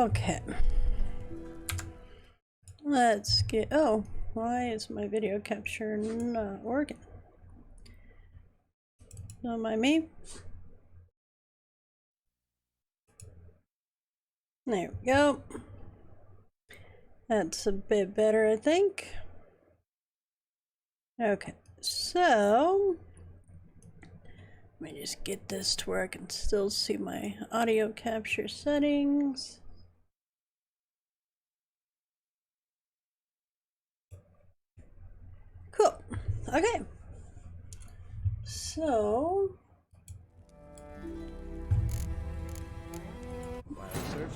Okay. Let's get. Oh, why is my video capture not working? Don't mind me. There we go. That's a bit better, I think. Okay, so let me just get this to where I can still see my audio capture settings. Cool. Okay. So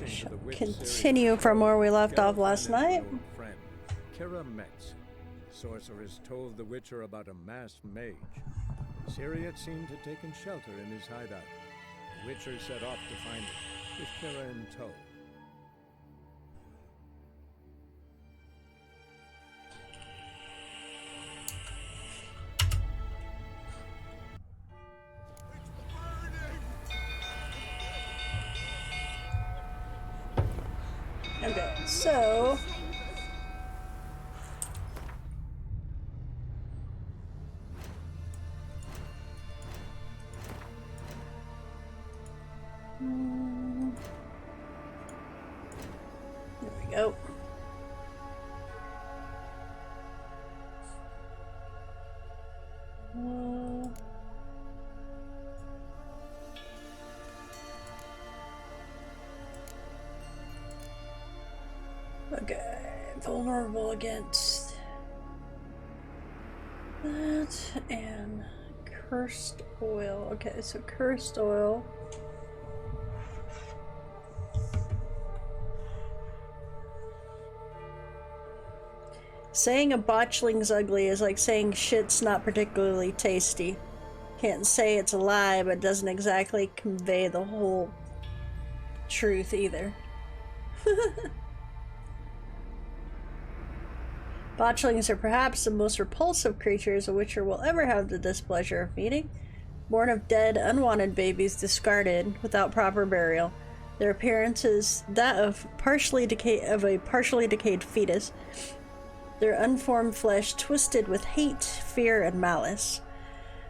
shall continue from where we left off last night. Sorcerer has told the Witcher about a masked mage. Syriot seemed to have taken shelter in his hideout. The Witcher set off to find it, with Kira in tow. Okay, so there we go. Okay, vulnerable against that and cursed oil. Okay, so cursed oil. Saying a botchling's ugly is like saying shit's not particularly tasty. Can't say it's a lie, but doesn't exactly convey the whole truth either. Botchlings are perhaps the most repulsive creatures a Witcher will ever have the displeasure of meeting. Born of dead, unwanted babies discarded without proper burial. Their appearance is that of a partially decayed fetus. Their unformed flesh twisted with hate, fear, and malice.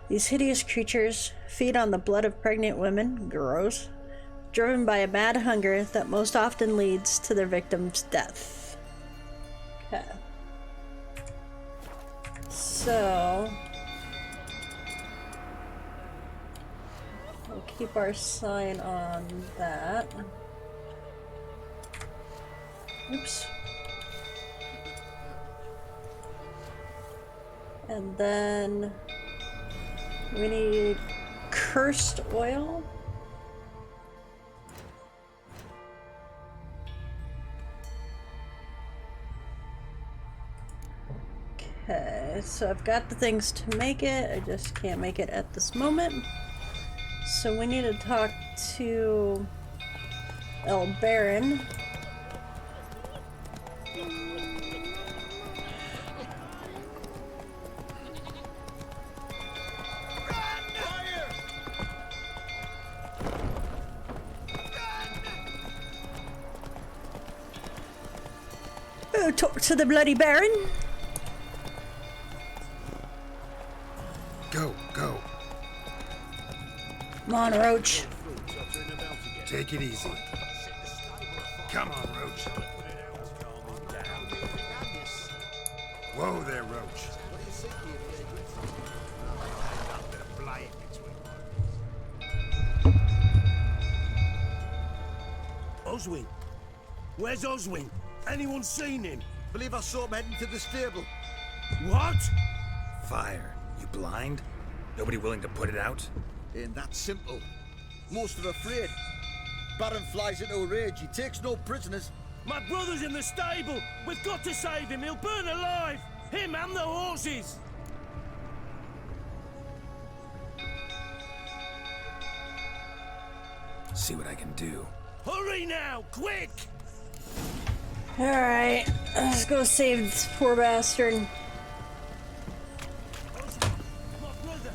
These hideous creatures feed on the blood of pregnant women, gross, driven by a mad hunger that most often leads to their victim's death. Okay. So we'll keep our sign on that. Oops. And then we need cursed oil. Okay, so I've got the things to make it, I just can't make it at this moment. So we need to talk to El Baron. Oh, talk to the bloody Baron. Go. Come on, Roach. Take it easy. Come on, Roach. Whoa there, Roach. Oswin? Where's Oswin? Anyone seen him? Believe I saw him heading to the stable. What? Fire. You blind? Nobody willing to put it out? Ain't that simple. Most are afraid. Baron flies into a rage. He takes no prisoners. My brother's in the stable. We've got to save him. He'll burn alive. Him and the horses. See what I can do. Hurry now, quick! Alright, let's go save this poor bastard. My brother,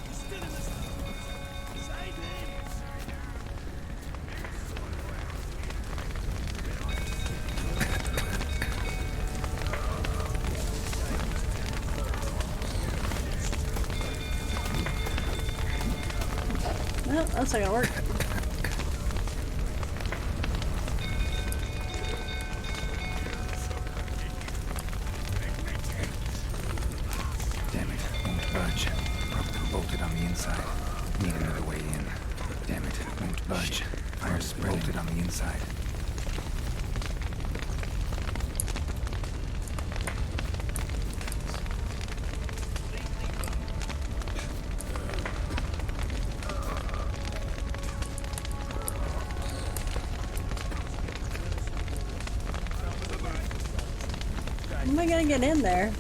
he's still in the stable. Save him! Oh, that's not gonna work. Damn it, won't budge. Probably bolted on the inside. Need another way in. Damn it, won't budge. Fire's bolted on the inside. How am I gonna get in there?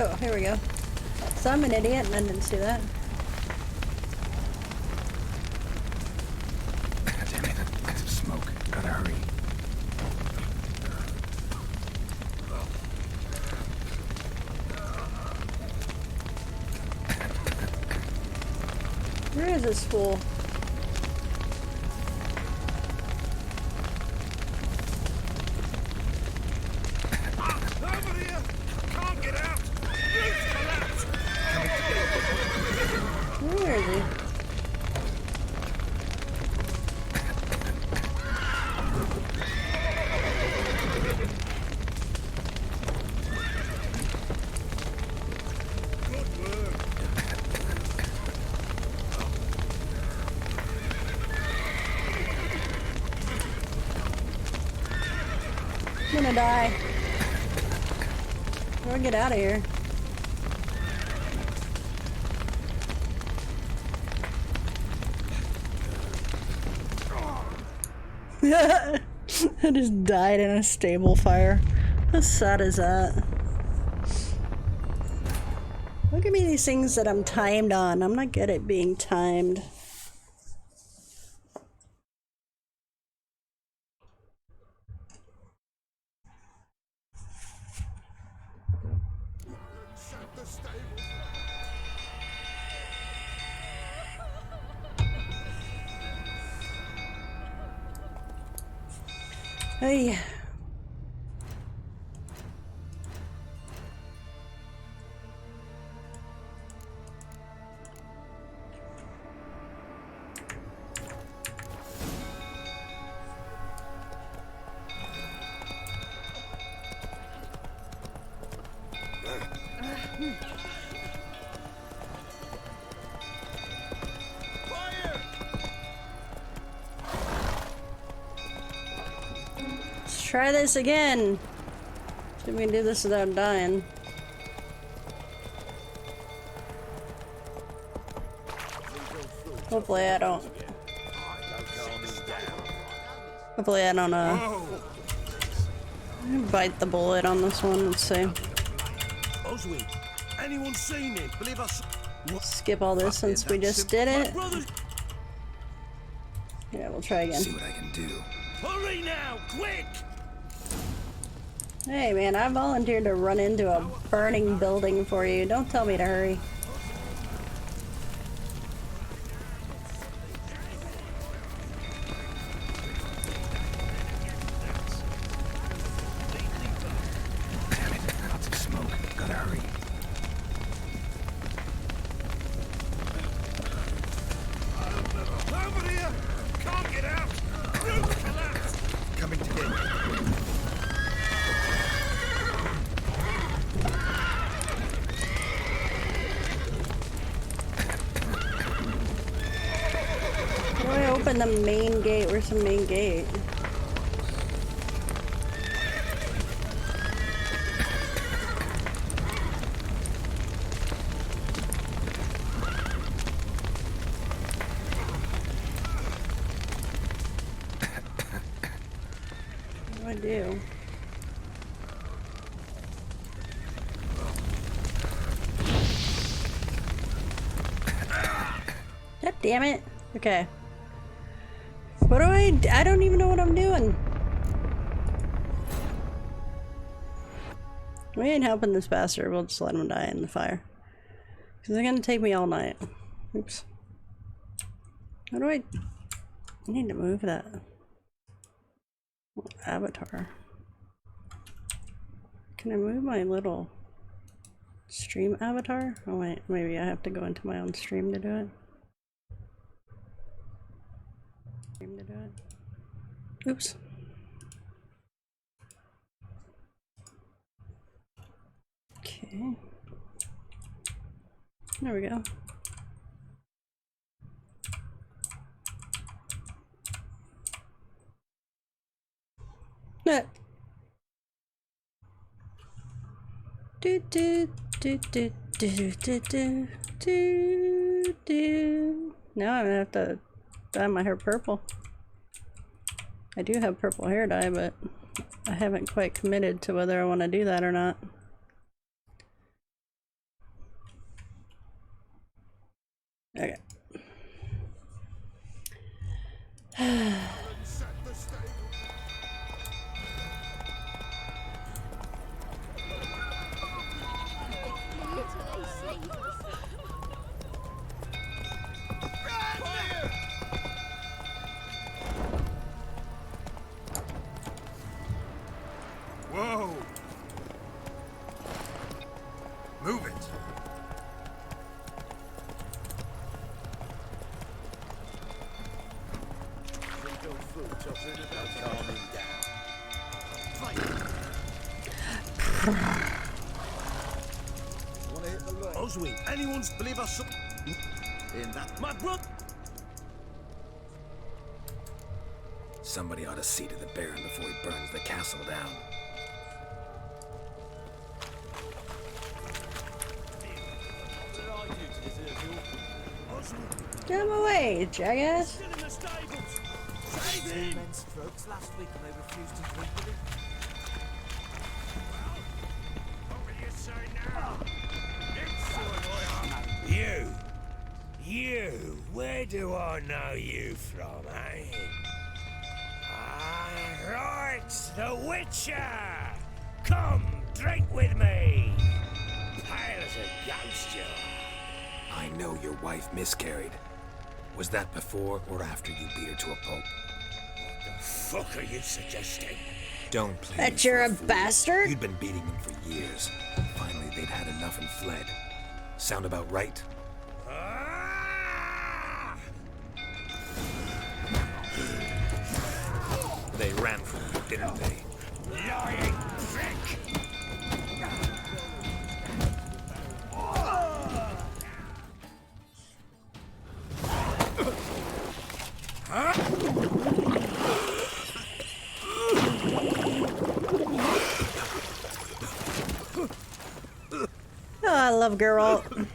Oh, here we go. So I'm an idiot and I didn't see that. Damn it, lots of smoke. Gotta hurry. Where is this fool? Over here! Can't get out! Roof collapsed! Where is he? Good work. I'm gonna die. How do I get out of here? I just died in a stable fire. How sad is that? Look at me, these things that I'm timed on. I'm not good at being timed. Hey. Let's try this again. See if we can do this without dying. Hopefully I don't. Hopefully I don't bite the bullet on this one. Let's see. Oswald, anyone seen him? Believe us. Skip all this since we just did it. Brothers, Yeah, we'll try again. See what I can do. hurry now, quick! Hey man, I volunteered to run into a burning building for you. Don't tell me to hurry. Damn it, lots of smoke. Gotta hurry. Over here! Can't get out! Roof collapsed! Coming to get you. How do I open the main gate? Where's the main gate? What do I do? damn it. Okay. What do I don't even know what I'm doing. We ain't helping this bastard. We'll just let him die in the fire. Because it's gonna take me all night. Oops. How do I need to move that avatar? Can I move my little stream avatar? Oh wait, maybe I have to go into my own stream to do it. Oops. Okay. There we go. Do do do do do do do do do. Now I'm gonna have to dye my hair purple. I do have purple hair dye, but I haven't quite committed to whether I want to do that or not. Okay. Whoa! Move it! Oswin, anyone's Believe us some in that. my brother. Somebody ought to see to the Baron before he burns the castle down. Get him away, jackass! Still in the stables. Save him. Strokes last week and they refused to drink with it. You, where do I know you from, eh? Ah, right, the Witcher! Come, drink with me! Pale as a ghost, you are. I know your wife miscarried. Was that before or after you beat her to a pulp? What the fuck are you suggesting? Don't play That me for you're a fool. bastard? You'd been beating them for years. Finally, they'd had enough and fled. Sound about right? Ah! They ran from you, didn't they? Lying prick! Oh, I love Geralt.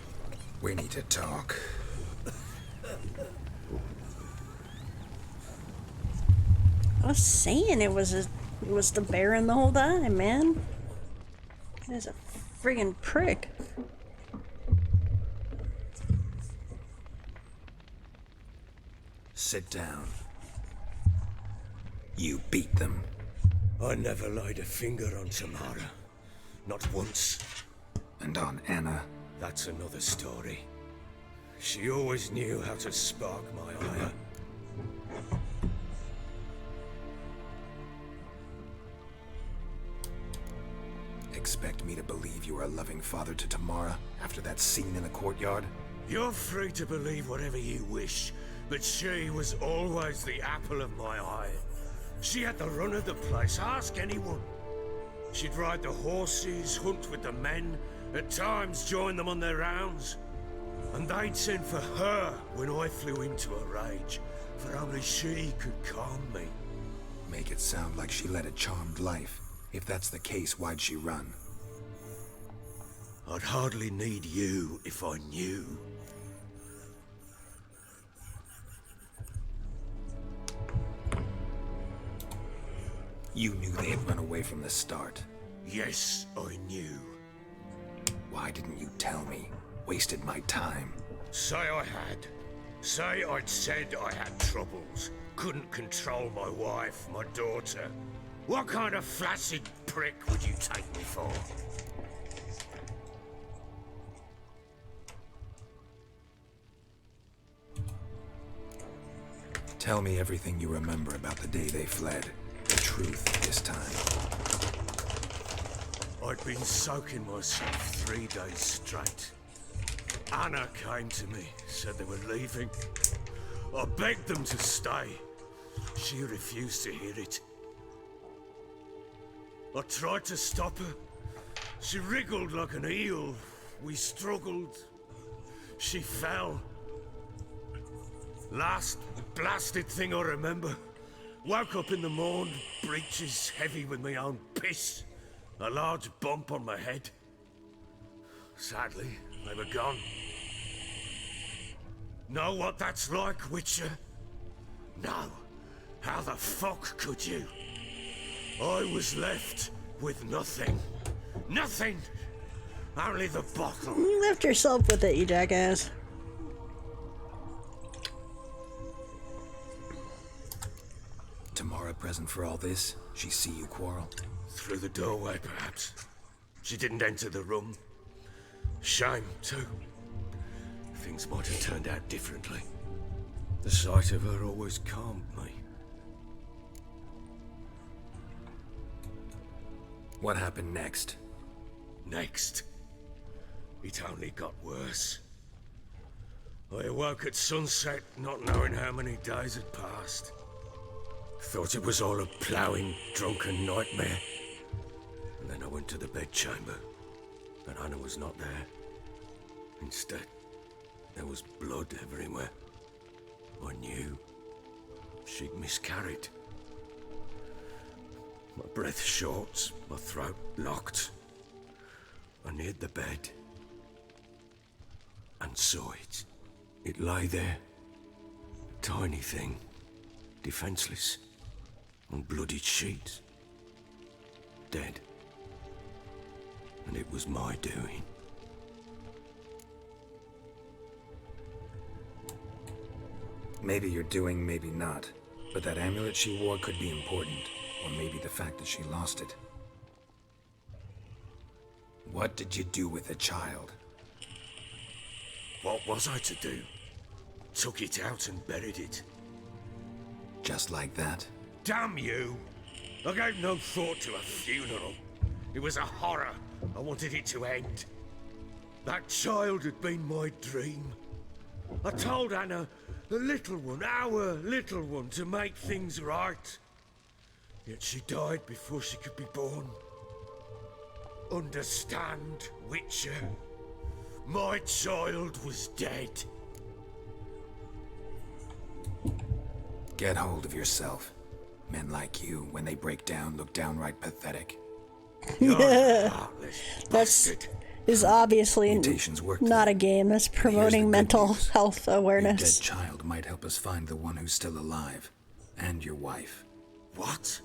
We need to talk. I was saying it was the Baron the whole time, man. He's a friggin' prick. Sit down. You beat them. I never laid a finger on Tamara. Not once. And on Anna. That's another story. She always knew how to spark my ire. Expect me to believe you were a loving father to Tamara after that scene in the courtyard? You're free to believe whatever you wish, but she was always the apple of my eye. She had the run of the place, ask anyone. She'd ride the horses, hunt with the men, at times join them on their rounds. And they'd send for her when I flew into a rage, for only she could calm me. Make it sound like she led a charmed life. If that's the case, why'd she run? I'd hardly need you if I knew. You knew they had run away from the start. Yes, I knew. Why didn't you tell me? Wasted my time. Say I had. Say I'd said I had troubles, couldn't control my wife, my daughter. What kind of flaccid prick would you take me for? Tell me everything you remember about the day they fled. The truth this time. I'd been soaking myself 3 days straight. Anna came to me, said they were leaving. I begged them to stay. She refused to hear it. I tried to stop her. She wriggled like an eel. We struggled. She fell. Last blasted thing I remember. Woke up in the morn, breeches heavy with my own piss. A large bump on my head. Sadly, they were gone. Know what that's like, Witcher? No. How the fuck could you? I was left with nothing. Nothing! Only the bottle. You lift yourself with it, you jackass. Tamara present for all this? She see you quarrel? Through the doorway, perhaps. She didn't enter the room. Shame, too. Things might have turned out differently. The sight of her always calmed me. What happened next? Next, it only got worse. I awoke at sunset, not knowing how many days had passed. Thought it was all a ploughing, drunken nightmare. And then I went to the bedchamber, but Anna was not there. Instead, there was blood everywhere. I knew she'd miscarried. My breath short, my throat locked. I neared the bed and saw it. It lay there, tiny thing, defenseless, on bloodied sheets, dead. And it was my doing. Maybe you're doing, maybe not. But that amulet she wore could be important. Or maybe the fact that she lost it. What did you do with the child? What was I to do? Took it out and buried it. Just like that? Damn you! I gave no thought to a funeral. It was a horror. I wanted it to end. That child had been my dream. I told Anna, the little one, our little one, to make things right. Yet she died before she could be born. Understand, Witcher? My child was dead. Get hold of yourself. Men like you, when they break down, look downright pathetic. You're a heartless That's bastard. is obviously Mutations work not there. a game. That's Here's the promoting good mental news. health Your awareness. dead child might help us find the one who's still alive. And your wife. What?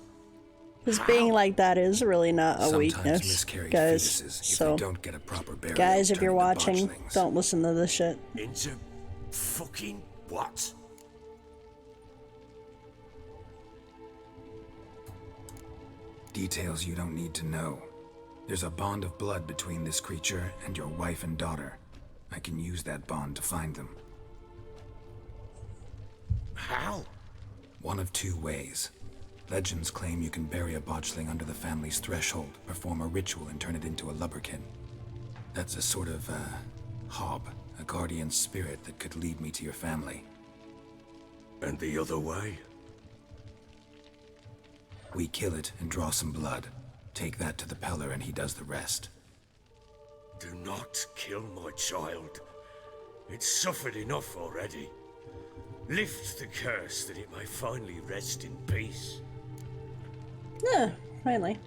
Because being like that is really not a Sometimes weakness, miscarried guys. fetuses, if So, they don't get a proper burial, guys, if turn you're into watching, botchlings. don't listen to this shit. Into fucking what? Details you don't need to know. There's a bond of blood between this creature and your wife and daughter. I can use that bond to find them. How? One of two ways. Legends claim you can bury a botchling under the family's threshold, perform a ritual, and turn it into a lubberkin. That's a sort of, hob, a guardian spirit that could lead me to your family. And the other way? We kill it and draw some blood. Take that to the Peller and he does the rest. Do not kill my child. It's suffered enough already. Lift the curse that it may finally rest in peace. Yeah, finally.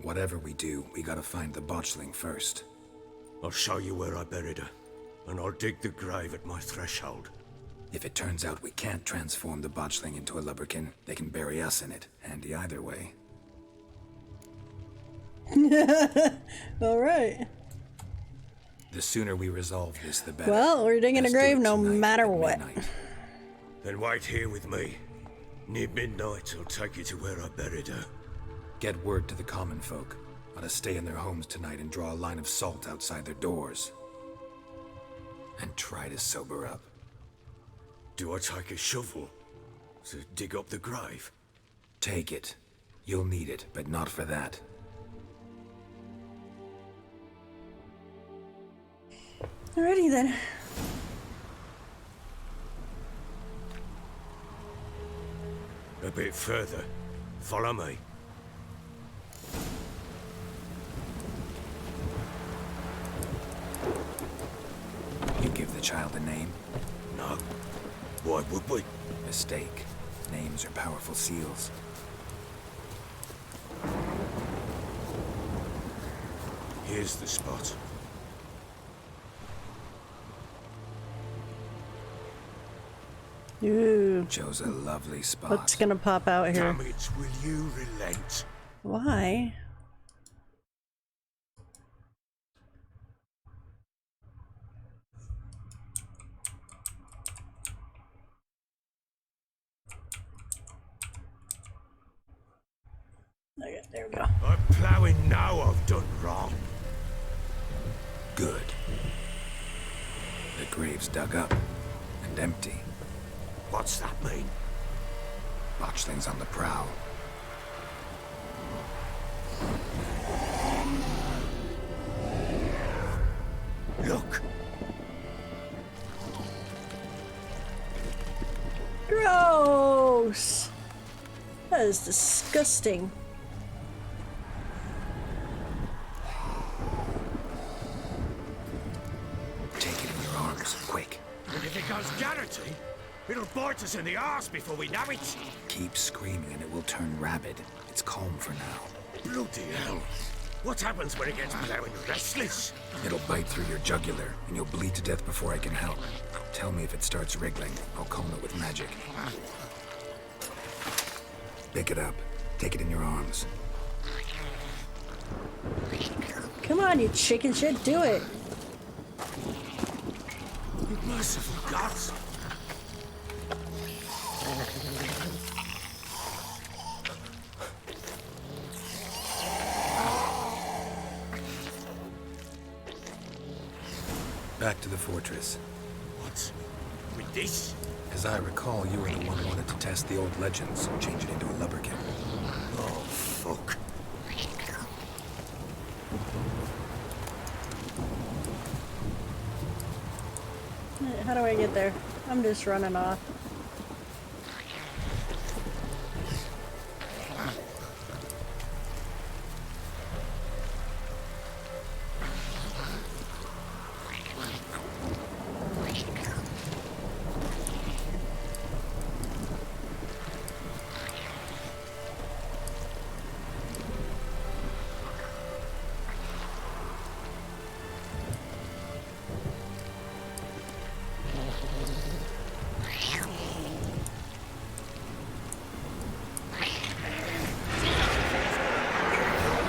Whatever we do, we gotta find the botchling first. I'll show you where I buried her, and I'll dig the grave at my threshold. If it turns out we can't transform the botchling into a lubberkin, they can bury us in it. Handy either way. Alright. The sooner we resolve this, the better. Well, we're digging a Let's do grave it no tonight matter at what. midnight. Then wait here with me. Near midnight, I'll take you to where I buried her. Get word to the common folk. Ought to stay in their homes tonight and draw a line of salt outside their doors. And try to sober up. Do I take a shovel to dig up the grave? Take it. You'll need it, but not for that. Alrighty then. A bit further. Follow me. You give the child a name? No. Why would we? Mistake. Names are powerful seals. Here's the spot. Ooh, Chose a lovely spot. what's gonna pop out here? Damn it, will you relent? Why? Okay, there we go. I'm ploughing now I've done wrong. Good. The grave's dug up and empty. What's that mean? Botchling's on the prowl. Look! Gross! That is disgusting. Take it in your arms, quick. And if it goes Garrity, it'll bite us in the arse before we know it. Keep screaming and it will turn rabid. It's calm for now. Bloody hell. What happens when it gets plowing restless? It'll bite through your jugular, and you'll bleed to death before I can help. Tell me if it starts wriggling. I'll calm it with magic. Pick it up. Take it in your arms. Come on, you chicken shit, do it! Merciful gods! Back to the fortress. What? With this? As I recall, you were the one who wanted to test the old legends, change it into a lubberkin. Oh, fuck. How do I get there? I'm just running off.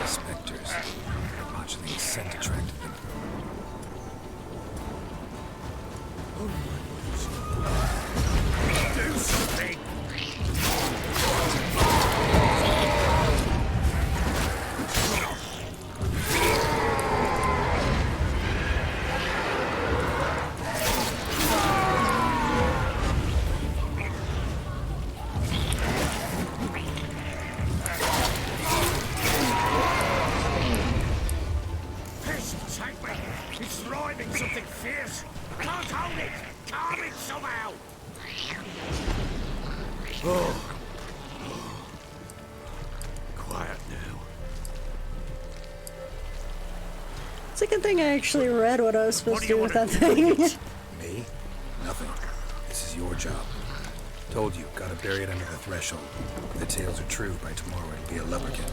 Spectres. Botchling's scent attracted them. Do something! Piss, take me! It's rhyming something fierce! Can't hold it! Calm it somehow! Oh. Quiet now. It's a good thing I actually read what I was supposed What to do do you with want that to do? thing. Me? Nothing. This is your job. Told you, gotta bury it under the threshold. If the tales are true, by tomorrow it'll be a lubberkin.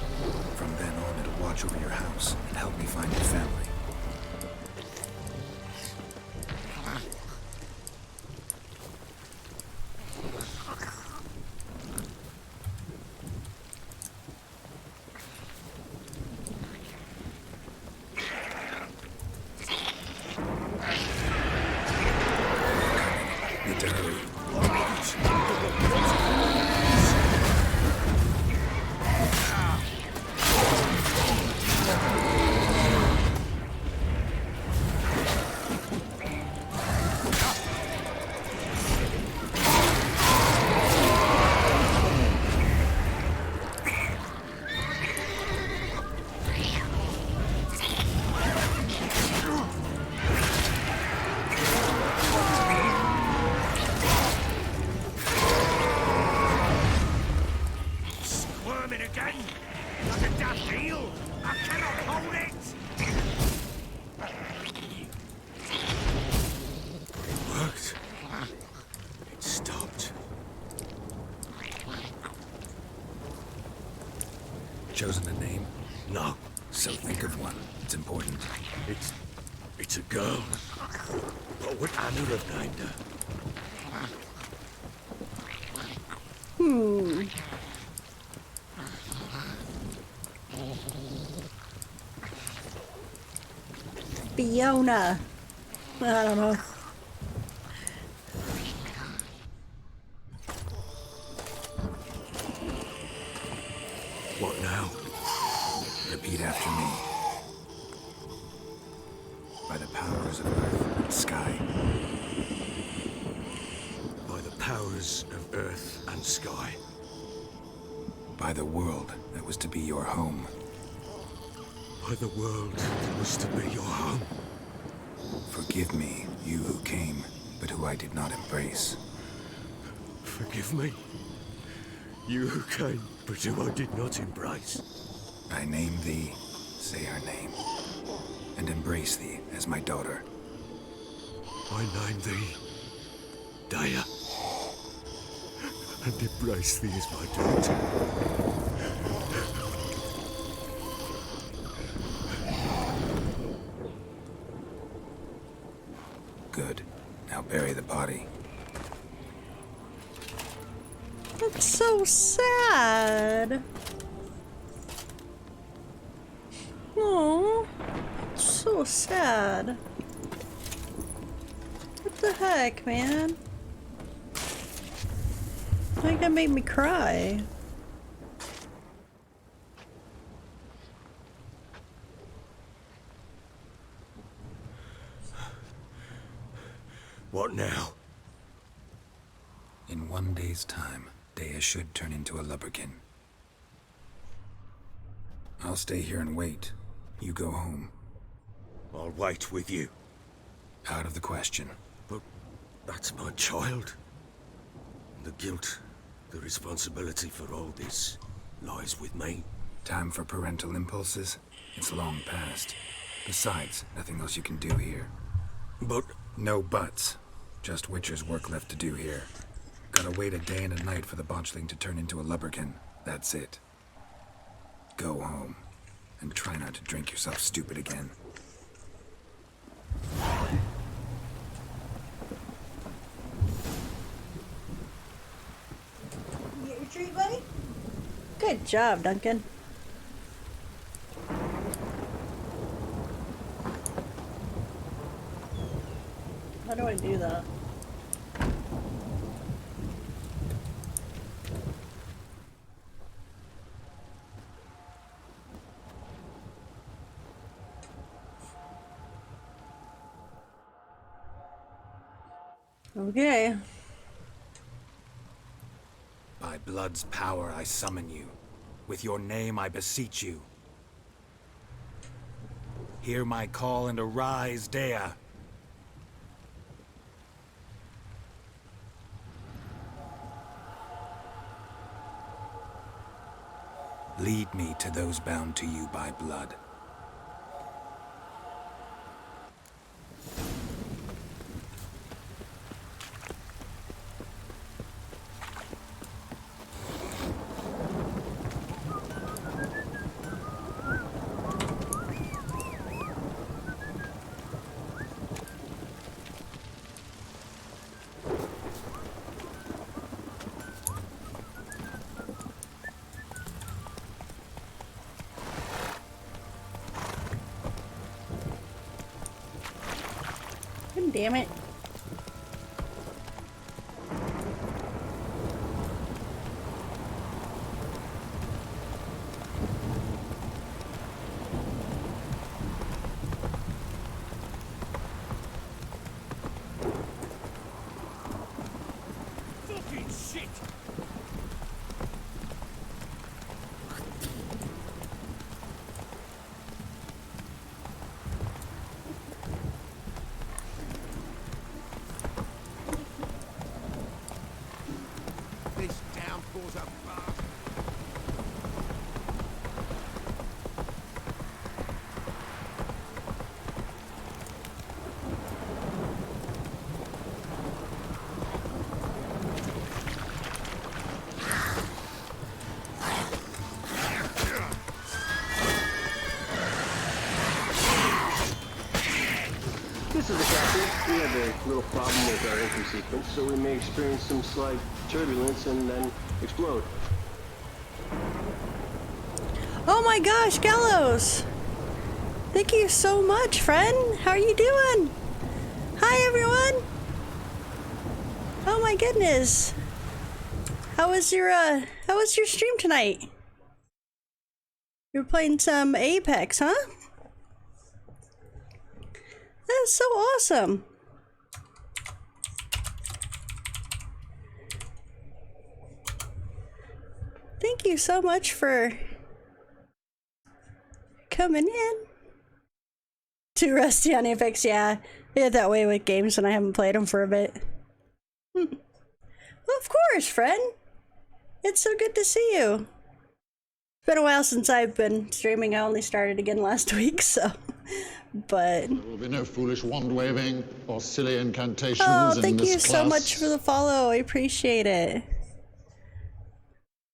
From then on, it'll watch over your house and help me find your family. again! Like a daft eel! I cannot hold it! It worked. It stopped. Chosen a name? No, So think of one. It's important. it's a girl. What would Anna have named her? Fiona. I don't know. What now? Repeat after me. By the powers of earth and sky. By the powers of earth and sky. By the world that was to be your home. By the world that was to be your home. Forgive me, you who came, but who I did not embrace. Forgive me. You who came, but who I did not embrace. I name thee, say her name, and embrace thee as my daughter. I name thee Daya, and embrace thee as my daughter. Good. Now bury the body. That's so sad. Oh, so sad. What the heck, man? Why you gonna make me cry? What now? In 1 day's time, Dea should turn into a lubberkin. I'll stay here and wait. You go home. I'll wait with you. Out of the question. But that's my child. The guilt, the responsibility for all this lies with me. Time for parental impulses? It's long past. Besides, nothing else you can do here. But No buts. Just Witcher's work left to do here. Gotta wait a day and a night for the botchling to turn into a lubberkin. That's it. Go home. And try not to drink yourself stupid again. You get your treat, buddy? Good job, Duncan. How do I do that? Okay. By blood's power I summon you. With your name I beseech you. Hear my call and arise, Dea. Lead me to those bound to you by blood. God damn it. fucking shit! little problem with our entry sequence, so we may experience some slight turbulence and then explode. Oh my gosh, Gallows! Thank you so much, friend! How are you doing? Hi, everyone! Oh my goodness! How was your stream tonight? You were playing some Apex, huh? That's so awesome! Thank you so much for coming in. Too rusty on Apex, yeah. I get that way with games when I haven't played them for a bit. Well, of course, friend. It's so good to see you. It's been a while since I've been streaming. I only started again last week, so... But... There will be no foolish wand-waving or silly incantations oh, in thank this you so class. much for the follow. I appreciate it.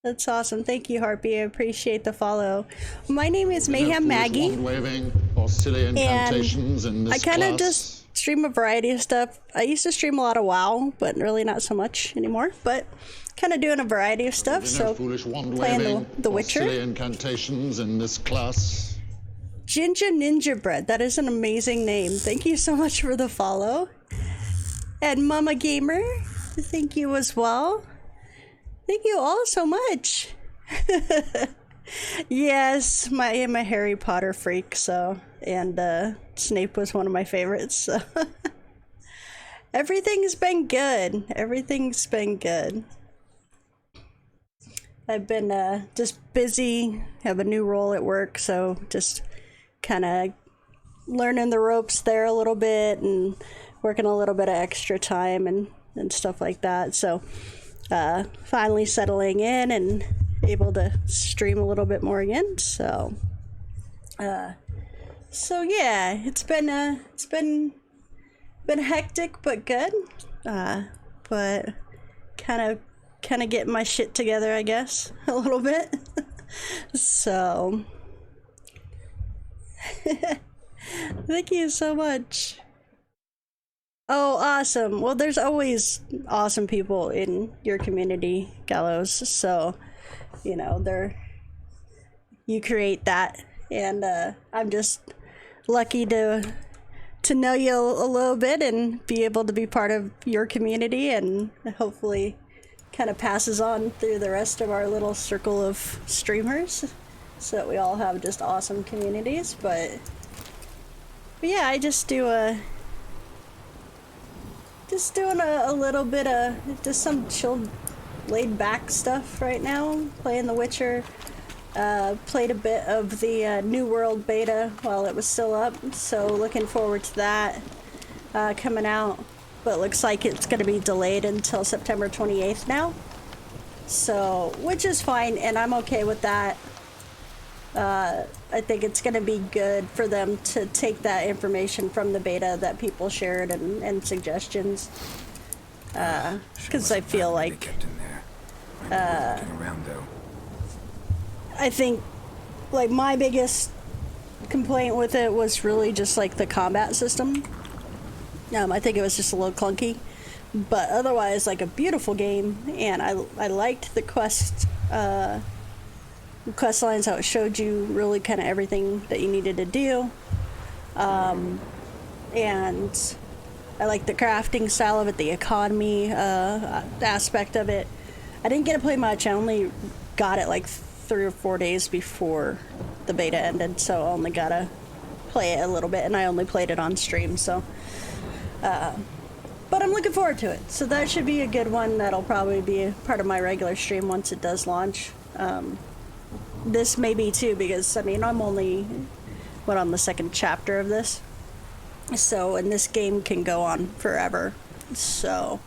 That's awesome. Thank you, Harpy. I appreciate the follow. My name is Mayhem Maggie. Wand-waving or silly incantations in this I kind of class. just stream a variety of stuff. I used to stream a lot of WoW, but really not so much anymore. But kind of doing a variety of stuff. So foolish playing the Witcher. silly incantations in this class. Ginger Ninja Bread. That is an amazing name. Thank you so much for the follow. And Mama Gamer, thank you as well. Thank you all so much. Yes, I'm a Harry Potter freak, so, and Snape was one of my favorites, so. Everything's been good. Everything's been good. I've been just busy, have a new role at work, so just kind of learning the ropes there a little bit and working a little bit of extra time and stuff like that, so. Finally settling in and able to stream a little bit more again. So yeah, it's been hectic but good. But kind of getting my shit together, I guess, a little bit. So thank you so much. Oh, awesome. Well, there's always awesome people in your community, Gallows. So, you know, you create that. And I'm just lucky to know you a little bit and be able to be part of your community, and hopefully kind of passes on through the rest of our little circle of streamers so that we all have just awesome communities. But yeah, I just do just doing a little bit of just some chilled, laid back stuff right now. Playing The Witcher. Played a bit of the New World beta while it was still up, so looking forward to that coming out. But it looks like it's going to be delayed until September 28th now. So, which is fine, and I'm okay with that. I think it's going to be good for them to take that information from the beta that people shared and suggestions. Because I feel like I think like my biggest complaint with it was really just like the combat system. I think it was just a little clunky, but otherwise like a beautiful game, and I liked the quest lines, how it showed you really kind of everything that you needed to do, and I like the crafting style of it, the economy aspect of it. I didn't get to play much. I only got it like 3 or 4 days before the beta ended, so I only got to play it a little bit, and I only played it on stream, so but I'm looking forward to it, so that should be a good one. That'll probably be a part of my regular stream once it does launch. This may be too, because I mean I'm only on the second chapter of this, so, and this game can go on forever, so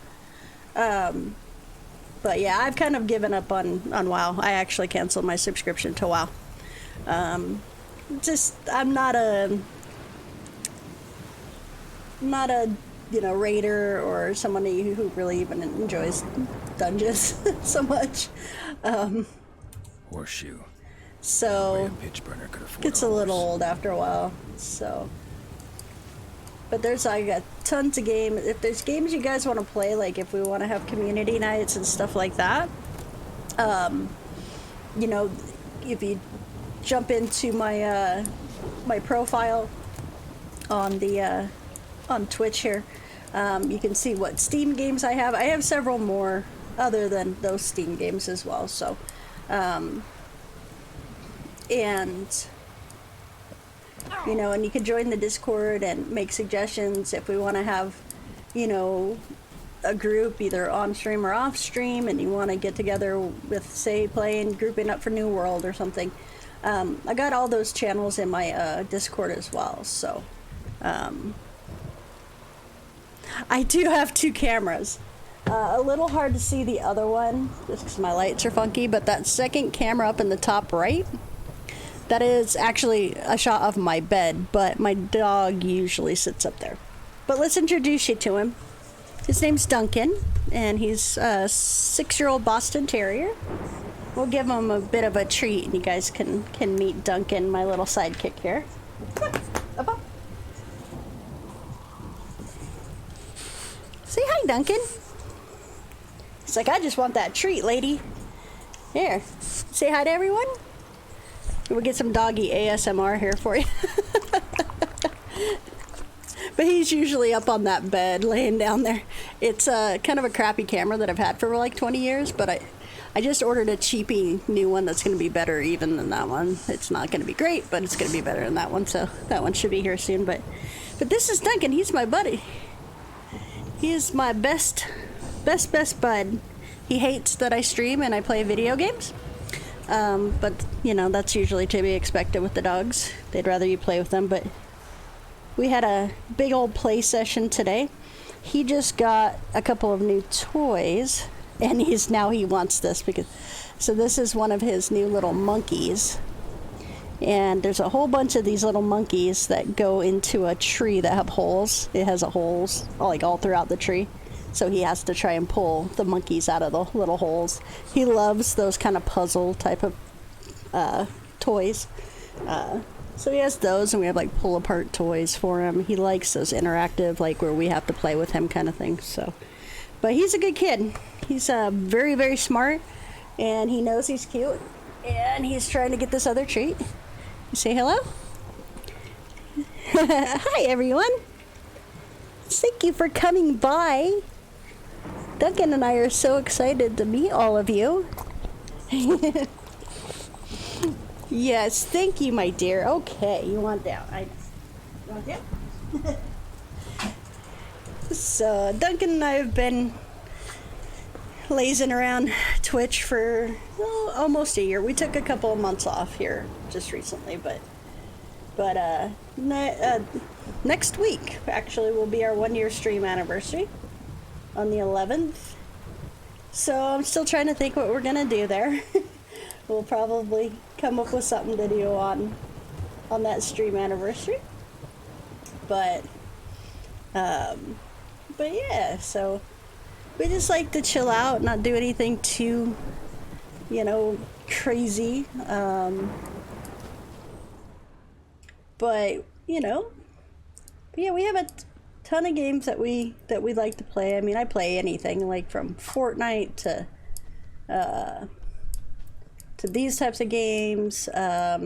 but yeah, I've kind of given up on WoW. I actually canceled my subscription to WoW. Just I'm not a raider or somebody who really even enjoys dungeons so much. Horseshoe. So Pitch burner could afford gets a little old after a while. So, But there's like tons of games. If there's games you guys want to play, like if we want to have community nights and stuff like that, you know, if you jump into my my profile on the on Twitch here, you can see what Steam games I have. I have several more other than those Steam games as well. So, and you know, and you can join the Discord and make suggestions if we want to have, you know, a group either on stream or off stream, and you want to get together with, say, playing, grouping up for New World or something. I got all those channels in my Discord as well. So, I do have 2 cameras. A little hard to see the other one just because my lights are funky, but that second camera up in the top right, that is actually a shot of my bed, but my dog usually sits up there. But let's introduce you to him. His name's Duncan, and he's a 6-year-old Boston Terrier. We'll give him a bit of a treat, and you guys can meet Duncan, my little sidekick here. Up, up. Say hi, Duncan. He's like, I just want that treat, lady. Here, say hi to everyone. We'll get some doggy ASMR here for you. But he's usually up on that bed, laying down there. It's kind of a crappy camera that I've had for like 20 years, but I just ordered a cheapy new one that's going to be better even than that one. It's not going to be great, but it's going to be better than that one, so that one should be here soon. But this is Duncan. He's my buddy. He is my best bud. He hates that I stream and I play video games. But, you know, that's usually to be expected with the dogs. They'd rather you play with them, but we had a big old play session today. He just got a couple of new toys, and he wants this because, so this is one of his new little monkeys. And there's a whole bunch of these little monkeys that go into a tree that have holes. It has holes like all throughout the tree. So he has to try and pull the monkeys out of the little holes. He loves those kind of puzzle type of toys. So he has those, and we have like pull apart toys for him. He likes those interactive, like where we have to play with him kind of thing. So, but he's a good kid. He's very, very smart, and he knows he's cute, and he's trying to get this other treat. You say hello? Hi, everyone. Thank you for coming by. Duncan and I are so excited to meet all of you. Yes, thank you, my dear. Okay, you want down. You want down? So, Duncan and I have been lazing around Twitch for almost a year. We took a couple of months off here just recently, but next week actually will be our 1-year stream anniversary on the 11th. So I'm still trying to think what we're gonna do there. We'll probably come up with something to do on that stream anniversary. But yeah, so we just like to chill out, not do anything too, crazy. But yeah, we have a ton of games that we like to play. I mean, I play anything like from Fortnite to these types of games. A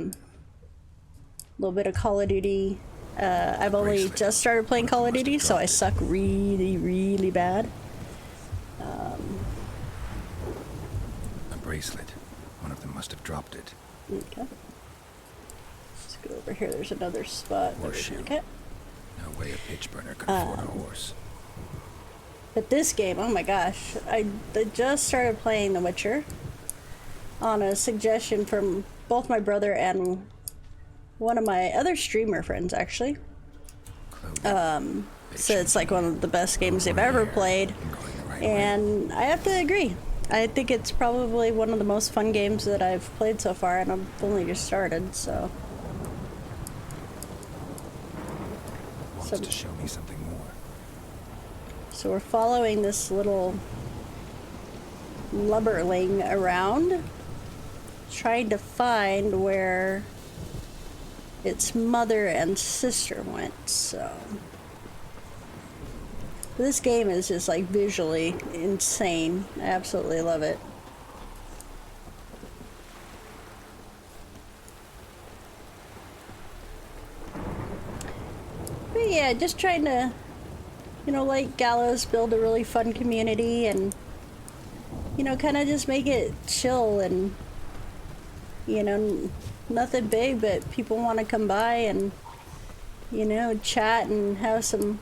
little bit of Call of Duty. I've only just started playing Call of Duty, so I suck really, really bad. A bracelet. One of them must have dropped it. Okay. Let's go over here. There's another spot. Horseshoe. Okay. No way a pitch burner could afford a horse. But this game, oh my gosh, I just started playing The Witcher on a suggestion from both my brother and one of my other streamer friends, actually. So it's like one of the best games they've ever played, and I have to agree. I think it's probably one of the most fun games that I've played so far, and I've only just started, so. Wants to show me something more. So we're following this little lubberling around, trying to find where its mother and sister went, so. This game is just like visually insane. I absolutely love it. But yeah, just trying to, you know, like Gallows, build a really fun community and, you know, kind of just make it chill and, you know, nothing big, but people want to come by and, you know, chat and have some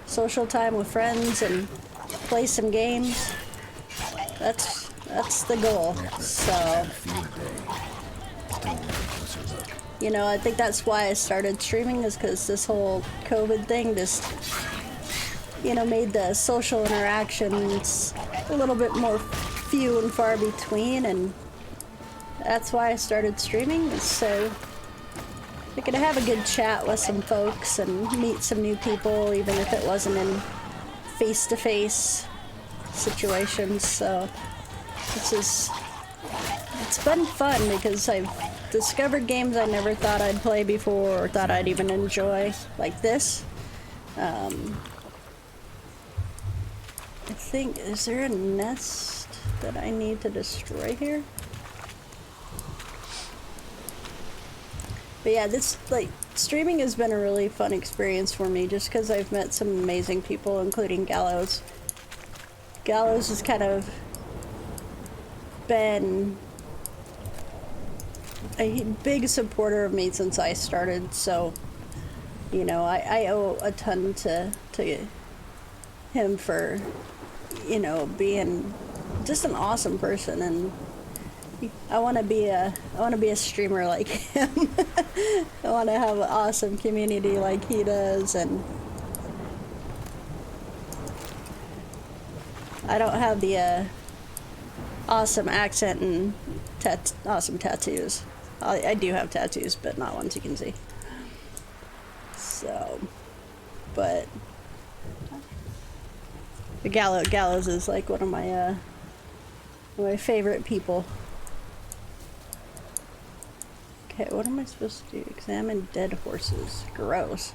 social time with friends and play some games. That's the goal. So, you know, I think that's why I started streaming, is because this whole COVID thing just, you know, made the social interactions a little bit more few and far between, and that's why I started streaming, is so I could have a good chat with some folks and meet some new people, even if it wasn't in face-to-face situations. So it's been fun because I've discovered games I never thought I'd play before or thought I'd even enjoy, like this. I think, is there a nest that I need to destroy here? But yeah, this, like, streaming has been a really fun experience for me just because I've met some amazing people, including Gallows. Gallows has kind of been a big supporter of me since I started, so, you know, I owe a ton to him for, you know, being just an awesome person, and I want to be a streamer like him. I want to have an awesome community like he does, and I don't have the awesome accent and awesome tattoos. I do have tattoos, but not ones you can see. So, but the Gallows is like one of my favorite people. Okay, what am I supposed to do? Examine dead horses. Gross.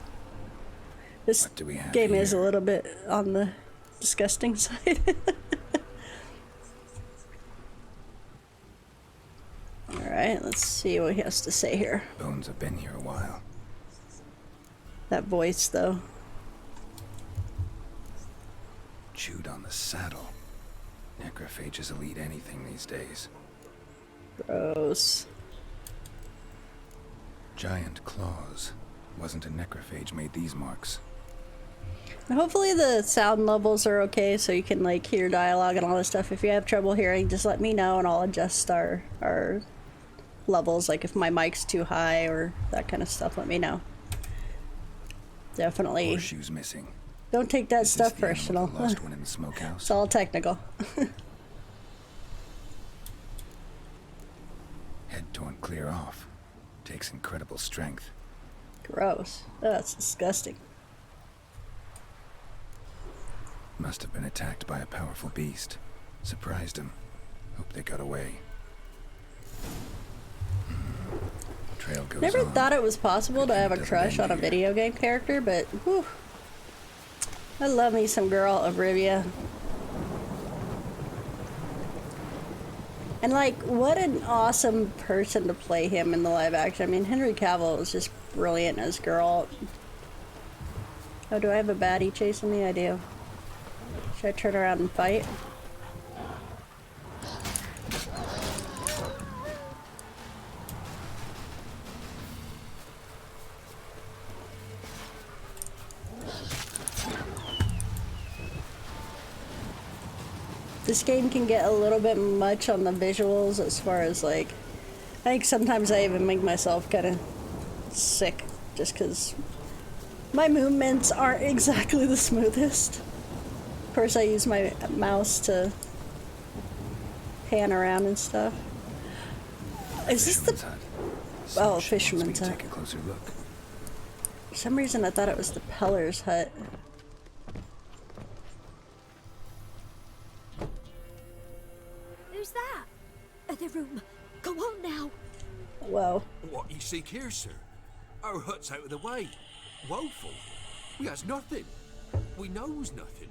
This game is a little bit on the disgusting side. Alright, let's see what he has to say here. Bones have been here a while. That voice, though. Chewed on the saddle. Necrophages will eat anything these days. Gross. Giant claws. Wasn't a necrophage made these marks. Hopefully the sound levels are okay so you can like hear dialogue and all this stuff. If you have trouble hearing, just let me know and I'll adjust our levels. Like if my mic's too high or that kind of stuff, let me know. Definitely. Horseshoes missing. Don't take that stuff personal. The lost one in the smokehouse. It's all technical. Head torn clear off. Takes incredible strength. Gross. That's disgusting. Must have been attacked by a powerful beast. Surprised him. Hope they got away. Trail goes Never on. thought it was possible to have a crush on a video game character, but whew. I love me some girl of Rivia. And like, what an awesome person to play him in the live action. I mean, Henry Cavill was just brilliant as Geralt. Oh, do I have a baddie chasing me? I do. Should I turn around and fight? This game can get a little bit much on the visuals as far as like, I think sometimes I even make myself kind of sick just because my movements aren't exactly the smoothest. Of course I use my mouse to pan around and stuff. Is this the... Oh, Fisherman's Hut. Take a closer look. For some reason I thought it was the Peller's Hut. Who's that? Other room. Go on now. Whoa. What you seek here, sir? Our hut's out of the way. Woeful. We has nothing. We knows nothing.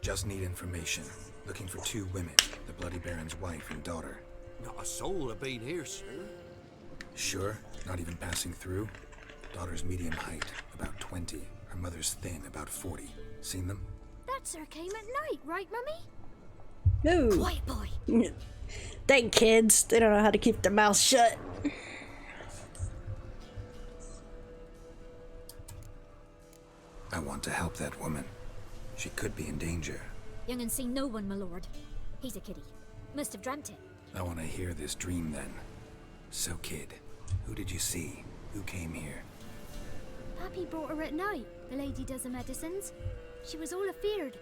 Just need information. Looking for 2 women, the Bloody Baron's wife and daughter. Not a soul have been here, sir. Sure? Not even passing through? Daughter's medium height, about 20. Her mother's thin, about 40. Seen them? That sir came at night, right, Mummy? No. Quiet boy. Dang kids, they don't know how to keep their mouths shut. I want to help that woman. She could be in danger. Young and seen no one, my lord. He's a kiddie. Must have dreamt it. I want to hear this dream then. So kid, who did you see? Who came here? Pappy brought her at night. The lady does the medicines. She was all afeared.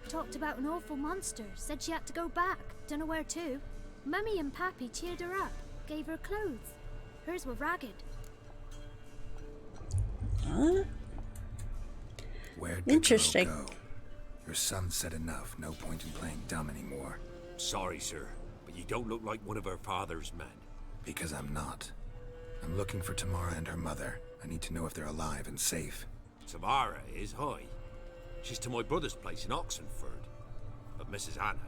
Talked about an awful monster. Said she had to go back. Dunno where to. Mummy and Pappy cheered her up. Gave her clothes. Hers were ragged. Huh? Where'd the Interesting. girl go? Her son said enough. No point in playing dumb anymore. Sorry, sir, but you don't look like one of her father's men. Because I'm not. I'm looking for Tamara and her mother. I need to know if they're alive and safe. Tamara is high. She's to my brother's place in Oxenford. But Mrs. Anna,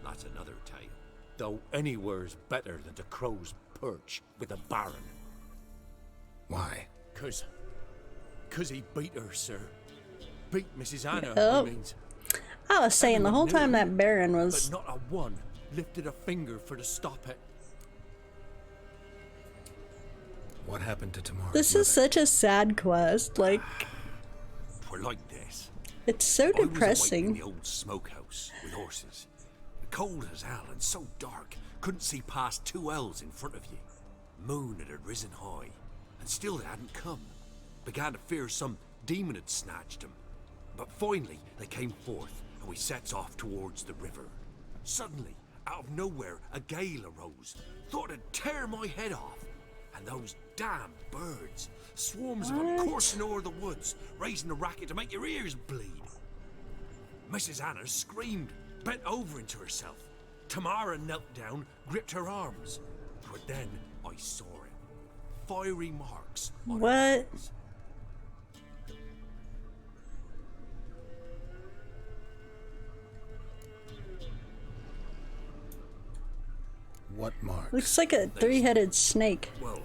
that's another tale. Though anywhere's better than the Crow's Perch with a baron. Why? Cause he beat her, sir. Beat Mrs. Anna, Oh. I means. I was saying the whole time that Baron But was... not a one lifted a finger for to stop it. What happened to Tamara's This mother? is such a sad quest, like, We're like this. it's so I was awake in depressing. the old smokehouse with horses. Cold as hell and so dark, couldn't see past 2 ells in front of you. Moon had risen high, and still they hadn't come. Began to fear some demon had snatched them. But finally they came forth, and we sets off towards the river. Suddenly, out of nowhere, a gale arose. Thought it'd tear my head off. And those damn birds, swarms of them coursing over the woods, raising a racket to make your ears bleed. Mrs. Anna screamed, bent over into herself. Tamara knelt down, gripped her arms. But then I saw it. Fiery marks on her What? hands. What marks? Looks like a 3-headed snake. Well,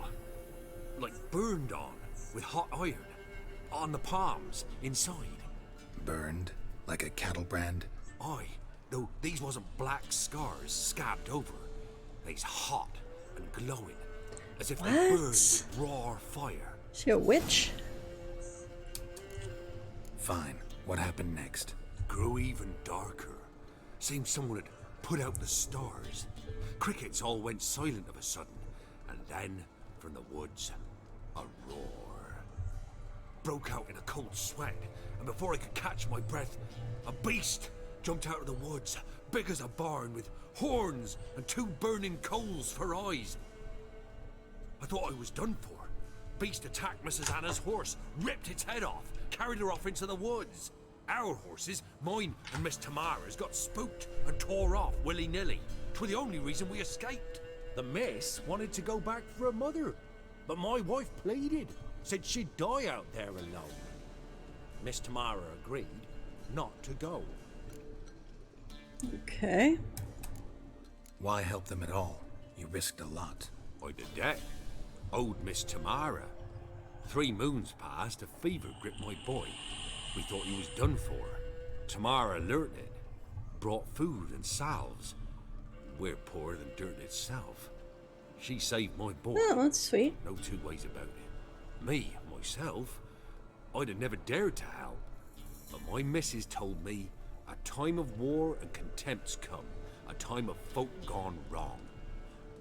like burned on with hot iron. On the palms, inside. Burned? Like a cattle brand? Aye, though these wasn't black scars scabbed over. They's hot and glowing, as if they burned What? with raw fire. Is she a witch? Fine. What happened next? Grew even darker. Seemed someone had put out the stars. Crickets all went silent of a sudden, and then, from the woods, a roar. Broke out in a cold sweat, and before I could catch my breath, a beast jumped out of the woods, big as a barn, with horns and 2 burning coals for eyes. I thought I was done for. Beast attacked Mrs. Anna's horse, ripped its head off, carried her off into the woods. Our horses, mine and Miss Tamara's, got spooked and tore off willy-nilly. 'Twas the only reason we escaped. The miss wanted to go back for her mother, but my wife pleaded, said she'd die out there alone. Miss Tamara agreed not to go. Okay. Why help them at all? You risked a lot. I did that. Owed Miss Tamara. 3 moons passed, a fever gripped my boy. We thought he was done for. Tamara learnt it. Brought food and salves. We're poorer than dirt itself. She saved my boy. Oh, that's sweet. No 2 ways about it. Me, myself, I'd have never dared to help. But my missus told me a time of war and contempt's come. A time of folk gone wrong.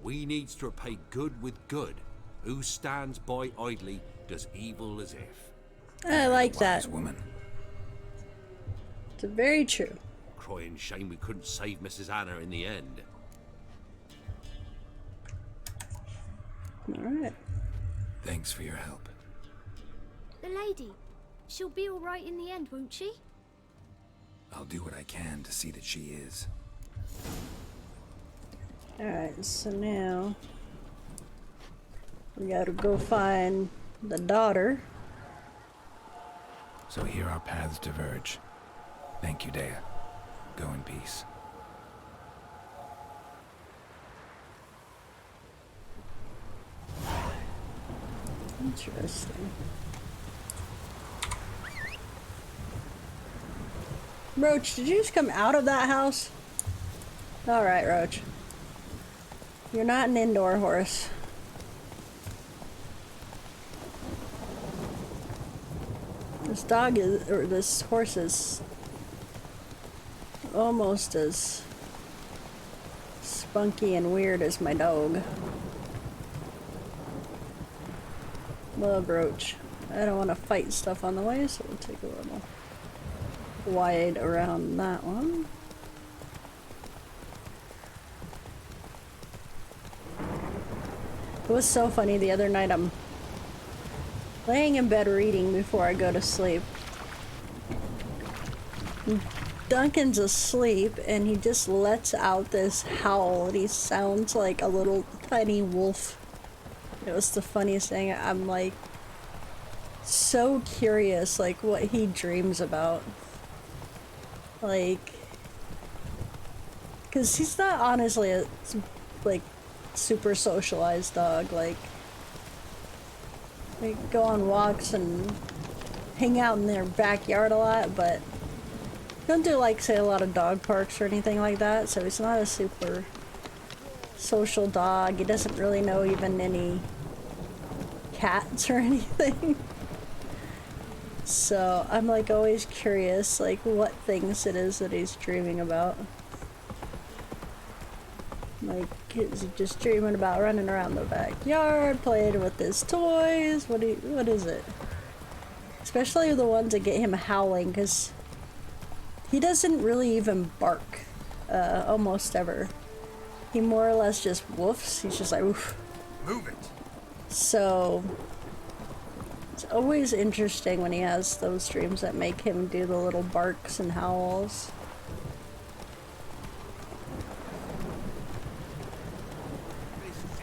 We needs to repay good with good. Who stands by idly does evil as if. I like that. Wise woman. It's very true. Crying shame we couldn't save Mrs. Anna in the end. Alright. Thanks for your help. The lady. She'll be all right in the end, won't she? I'll do what I can to see that she is. Alright, so now we gotta go find the daughter. So here our paths diverge. Thank you, Dea. Go in peace. Interesting. Roach, did you just come out of that house? Alright, Roach. You're not an indoor horse. This dog is, or this horse is almost as spunky and weird as my dog. Love Roach. I don't want to fight stuff on the way, so we'll take a little wide around that one. It was so funny the other night. I'm laying in bed reading before I go to sleep. Duncan's asleep and he just lets out this howl and he sounds like a little tiny wolf. It was the funniest thing. I'm like so curious like what he dreams about. Like, cause he's not honestly a like super socialized dog. Like, they go on walks and hang out in their backyard a lot, but don't do like say a lot of dog parks or anything like that. So he's not a super social dog. He doesn't really know even any cats or anything. So I'm like always curious like what things it is that he's dreaming about. Like, is he just dreaming about running around the backyard, playing with his toys? What is it? Especially the ones that get him howling, because he doesn't really even bark, almost ever. He more or less just woofs. He's just like, oof. Move it. So it's always interesting when he has those dreams that make him do the little barks and howls.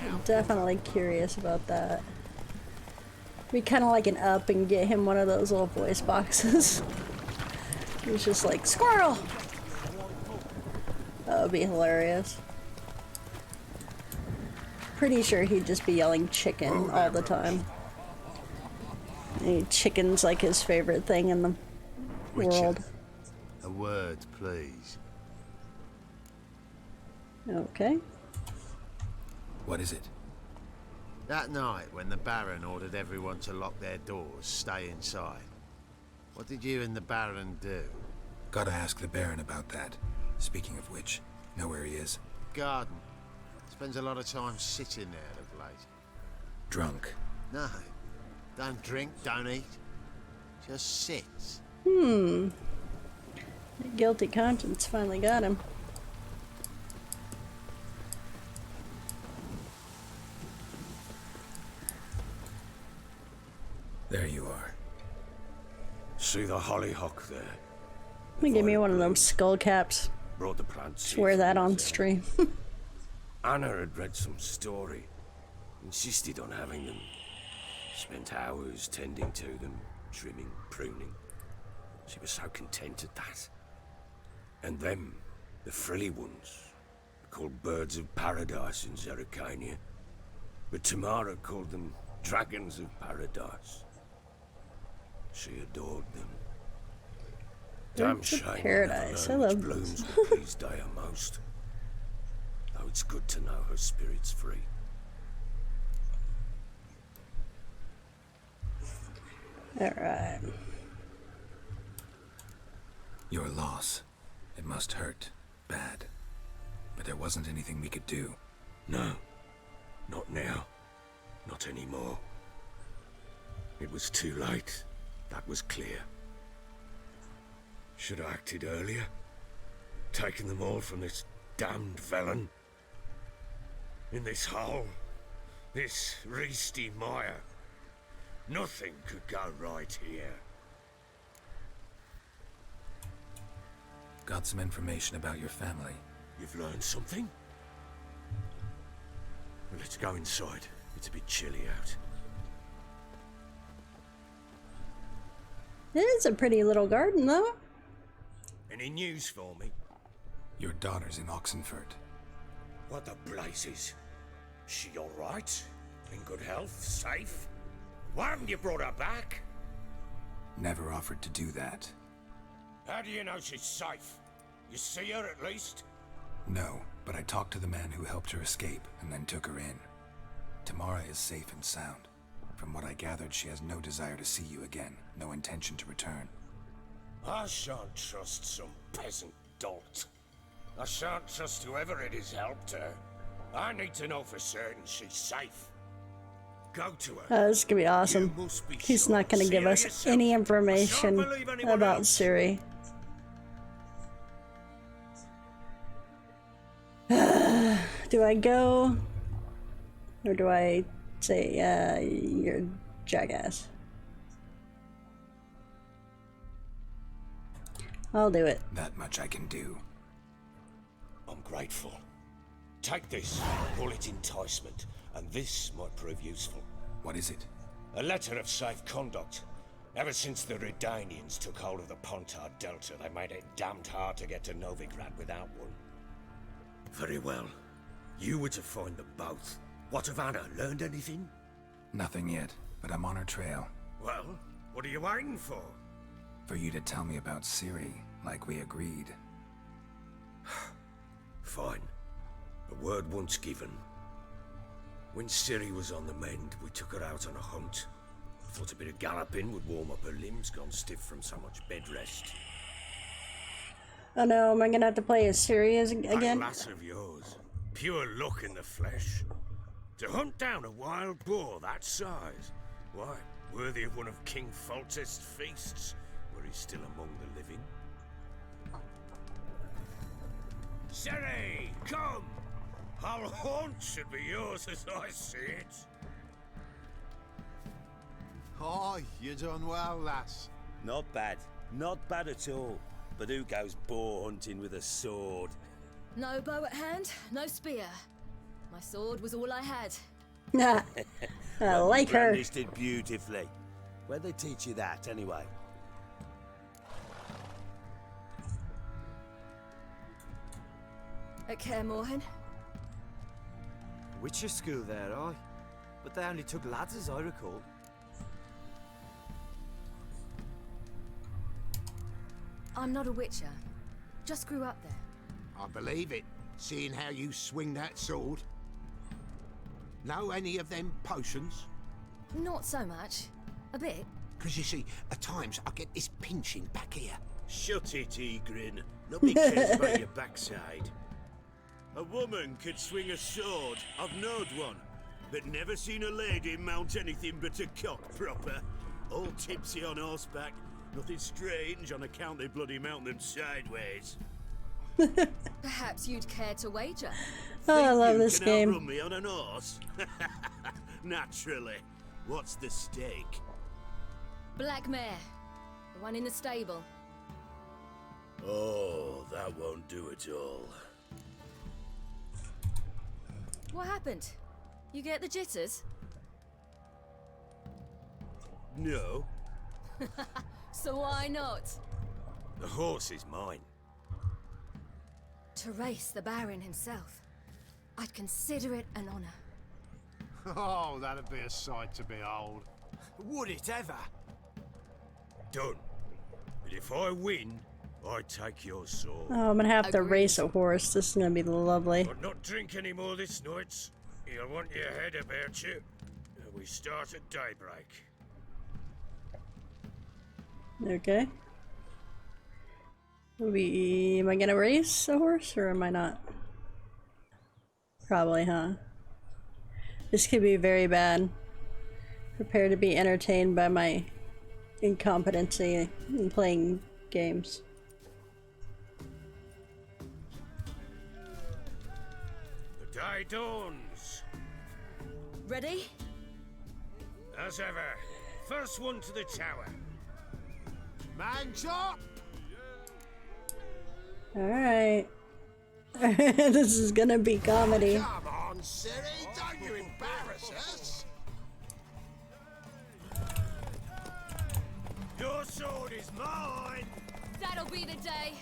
I'm definitely curious about that. Be kind of like an up and get him one of those little voice boxes. He's just like, squirrel! That would be hilarious. Pretty sure he'd just be yelling chicken all the time. Chicken's like his favorite thing in the world. A word, please. Okay. What is it? That night when the Baron ordered everyone to lock their doors, stay inside. What did you and the Baron do? Gotta ask the Baron about that. Speaking of which, know where he is? Garden. Spends a lot of time sitting there of late. Drunk. No. Don't drink, don't eat. Just sits. The guilty conscience finally got him. There you are. See the hollyhock there? Let me give me one of them skull caps. Brought the plants. Just wear that on stream. Anna had read some story. Insisted on having them. Spent hours tending to them, trimming, pruning. She was so content at that. And them, the frilly ones, called birds of paradise in Zerrikania. But Tamara called them dragons of paradise. She adored them. Damn Birds of shame paradise. I I never love learned which those. blooms will please Dea most. Though it's good to know her spirit's free. Alright. Your loss. It must hurt. Bad. But there wasn't anything we could do. No. Not now. Not anymore. It was too late. That was clear. Should have acted earlier. Taken them all from this damned felon. In this hole. This reesty mire. Nothing could go right here. Got some information about your family. You've learned something? Well, let's go inside. It's a bit chilly out. It is a pretty little garden, though. Any news for me? Your daughter's in Oxenford. What the blazes? She alright? In good health? Safe? Why haven't you brought her back? Never offered to do that. How do you know she's safe? You see her at least? No, but I talked to the man who helped her escape and then took her in. Tamara is safe and sound. From what I gathered, she has no desire to see you again, no intention to return. I shan't trust some peasant dolt. I shan't trust whoever it is helped her. I need to know for certain she's safe. Go to her. This is gonna be awesome. He's not gonna give us any information about Siri. Do I go? Or do I say, you're a jackass? I'll do it. That much I can do. I'm grateful. Take this, call it enticement, and this might prove useful. What is it? A letter of safe conduct. Ever since the Redanians took hold of the Pontar Delta, they made it damned hard to get to Novigrad without one. Very well. You were to find them both. What of Anna? Learned anything? Nothing yet, but I'm on her trail. Well, what are you waiting for? For you to tell me about Ciri, like we agreed. Fine. A word once given. When Ciri was on the mend, we took her out on a hunt. Thought a bit of galloping would warm up her limbs, gone stiff from so much bed rest. Oh no, am I gonna have to play as Siri again? That lass of yours. Pure luck in the flesh. To hunt down a wild boar that size. Why, worthy of one of King Foltest's feasts, where he's still among the living. Ciri, come! Our haunt should be yours as I see it. Oh, you done well, lass. Not bad. Not bad at all. But who goes boar hunting with a sword? No bow at hand, no spear. My sword was all I had. Nah, I like her. Brandished it beautifully. Where'd they teach you that, anyway? At Kaer Morhen. Witcher school there, aye. But they only took lads, as I recall. I'm not a witcher. Just grew up there. I believe it, seeing how you swing that sword. Know any of them potions? Not so much. A bit. Because you see, at times I get this pinching back here. Shut it, Egrin. Nobody cares about your backside. A woman could swing a sword. I've knowed one. But never seen a lady mount anything but a cock proper. All tipsy on horseback. Nothing strange on account they bloody mount them sideways. Perhaps you'd care to wager. Oh, I love this Can game. outrun me on an horse? Naturally. What's the stake? Black mare. The one in the stable. Oh, that won't do at all. What happened? You get the jitters? No. So why not? The horse is mine. To race the Baron himself. I'd consider it an honor. Oh, that'd be a sight to behold. Would it ever? Done. But if I win, I take your sword. Oh, I'm gonna have to race a horse. This is gonna be lovely. But not drink any more this night. You'll want your head about you. We start at daybreak. Okay. Am I gonna race a horse or am I not? Probably, huh? This could be very bad. Prepare to be entertained by my incompetency in playing games. The day dawns. Ready? As ever. First one to the tower. Man's up! Alright. This is gonna be comedy. Come on, Ciri, don't you embarrass us! Your sword is mine! That'll be the day.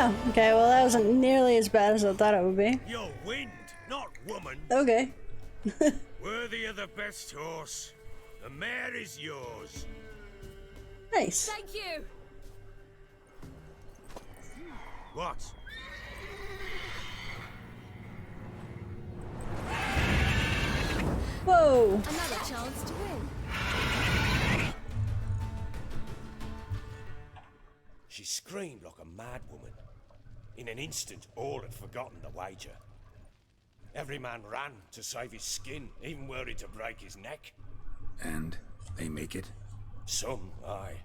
Oh, okay, well that wasn't nearly as bad as I thought it would be. You're wind, not woman. Okay. Worthy of the best horse. The mare is yours. Nice. Thank you. What? Whoa. Another chance to win. She screamed like a mad woman. In an instant, all had forgotten the wager. Every man ran to save his skin, even worried to break his neck. And they make it? Some, aye.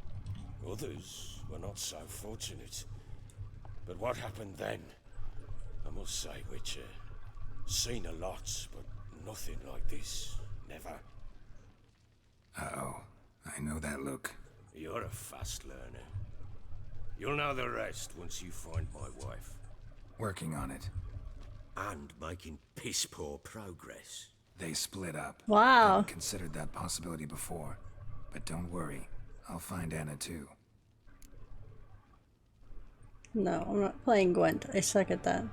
Others were not so fortunate. But what happened then? I must say, Witcher, seen a lot, but nothing like this. Never. Uh-oh. I know that look. You're a fast learner. You'll know the rest once you find my wife. Working on it. And making piss-poor progress. They split up. Wow. I hadn't considered that possibility before. But don't worry. I'll find Anna too. No, I'm not playing Gwent. I suck at that.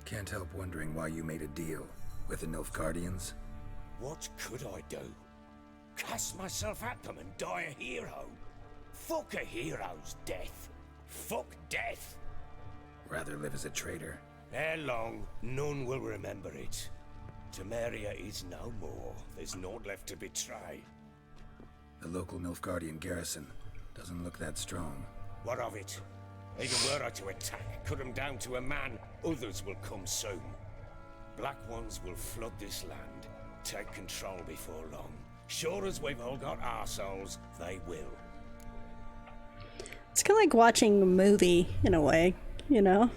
Can't help wondering why you made a deal with the Nilfgaardians. What could I do? Cast myself at them and die a hero? Fuck a hero's death. Fuck death. Rather live as a traitor. Ere long, none will remember it. Temeria is no more. There's naught left to betray. The local Nilfgaardian garrison doesn't look that strong. What of it? Even were I to attack, cut them down to a man, others will come soon. Black ones will flood this land, take control before long. Sure as we've all got arseholes, they will. It's kind of like watching a movie, in a way, you know?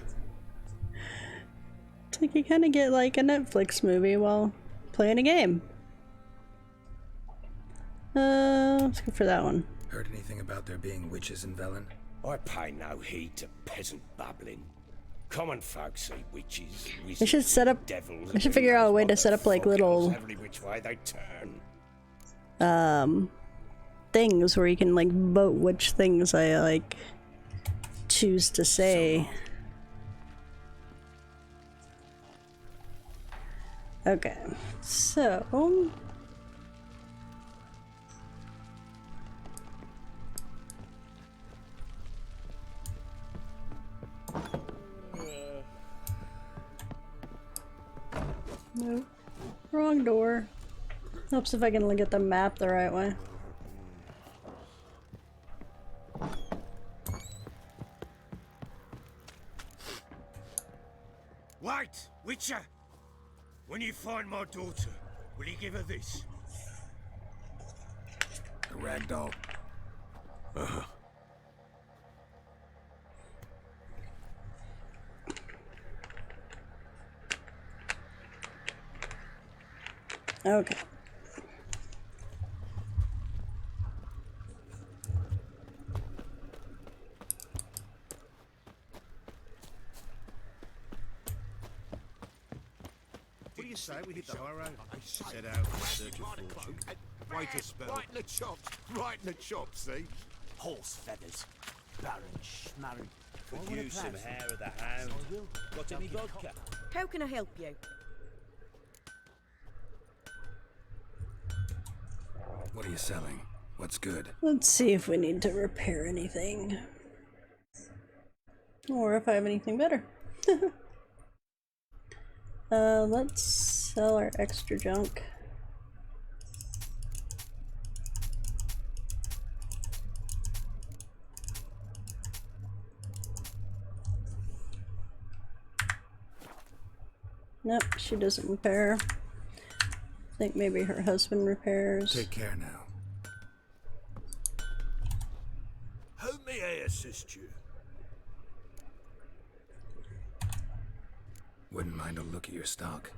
It's like you kind of get like a Netflix movie while playing a game. Let's go for that one. Heard anything about there being witches in Velen? I pay no heed to peasant babbling. Common folk see witches, I should set up. devils. I should figure out a way to set up like little Every which way they turn. things where you can like vote which things I like choose to say. Okay, so no, wrong door. Helps if I can look at the map the right way. Wait, Witcher! When you find my daughter, will you give her this? The ragdoll. Okay. What do you say we hit the high road? Set out in search of fortune. Wait a spell. Right in the chops. Right in the chops, see? Horse feathers. Baron schmarren. Could use some hair of the hound. Got any vodka? How can I help you? What are you selling? What's good? Let's see if we need to repair anything. Or if I have anything better. Let's sell our extra junk. Nope, she doesn't repair. I think maybe her husband repairs. Take care now. How may I assist you? Wouldn't mind a look at your stock.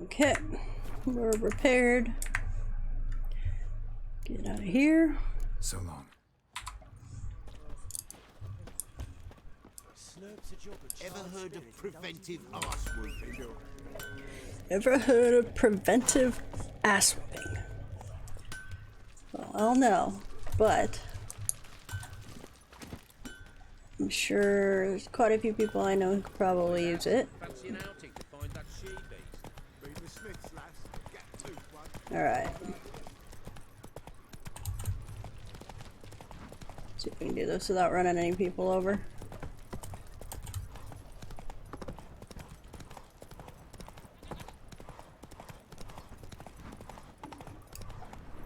Okay, we're repaired. Get out of here. So long. Ever heard of preventive arse whooping? Ever heard of preventive ass whipping? Well, I'll know, but I'm sure there's quite a few people I know who could probably use it. Alright. See if we can do this without running any people over.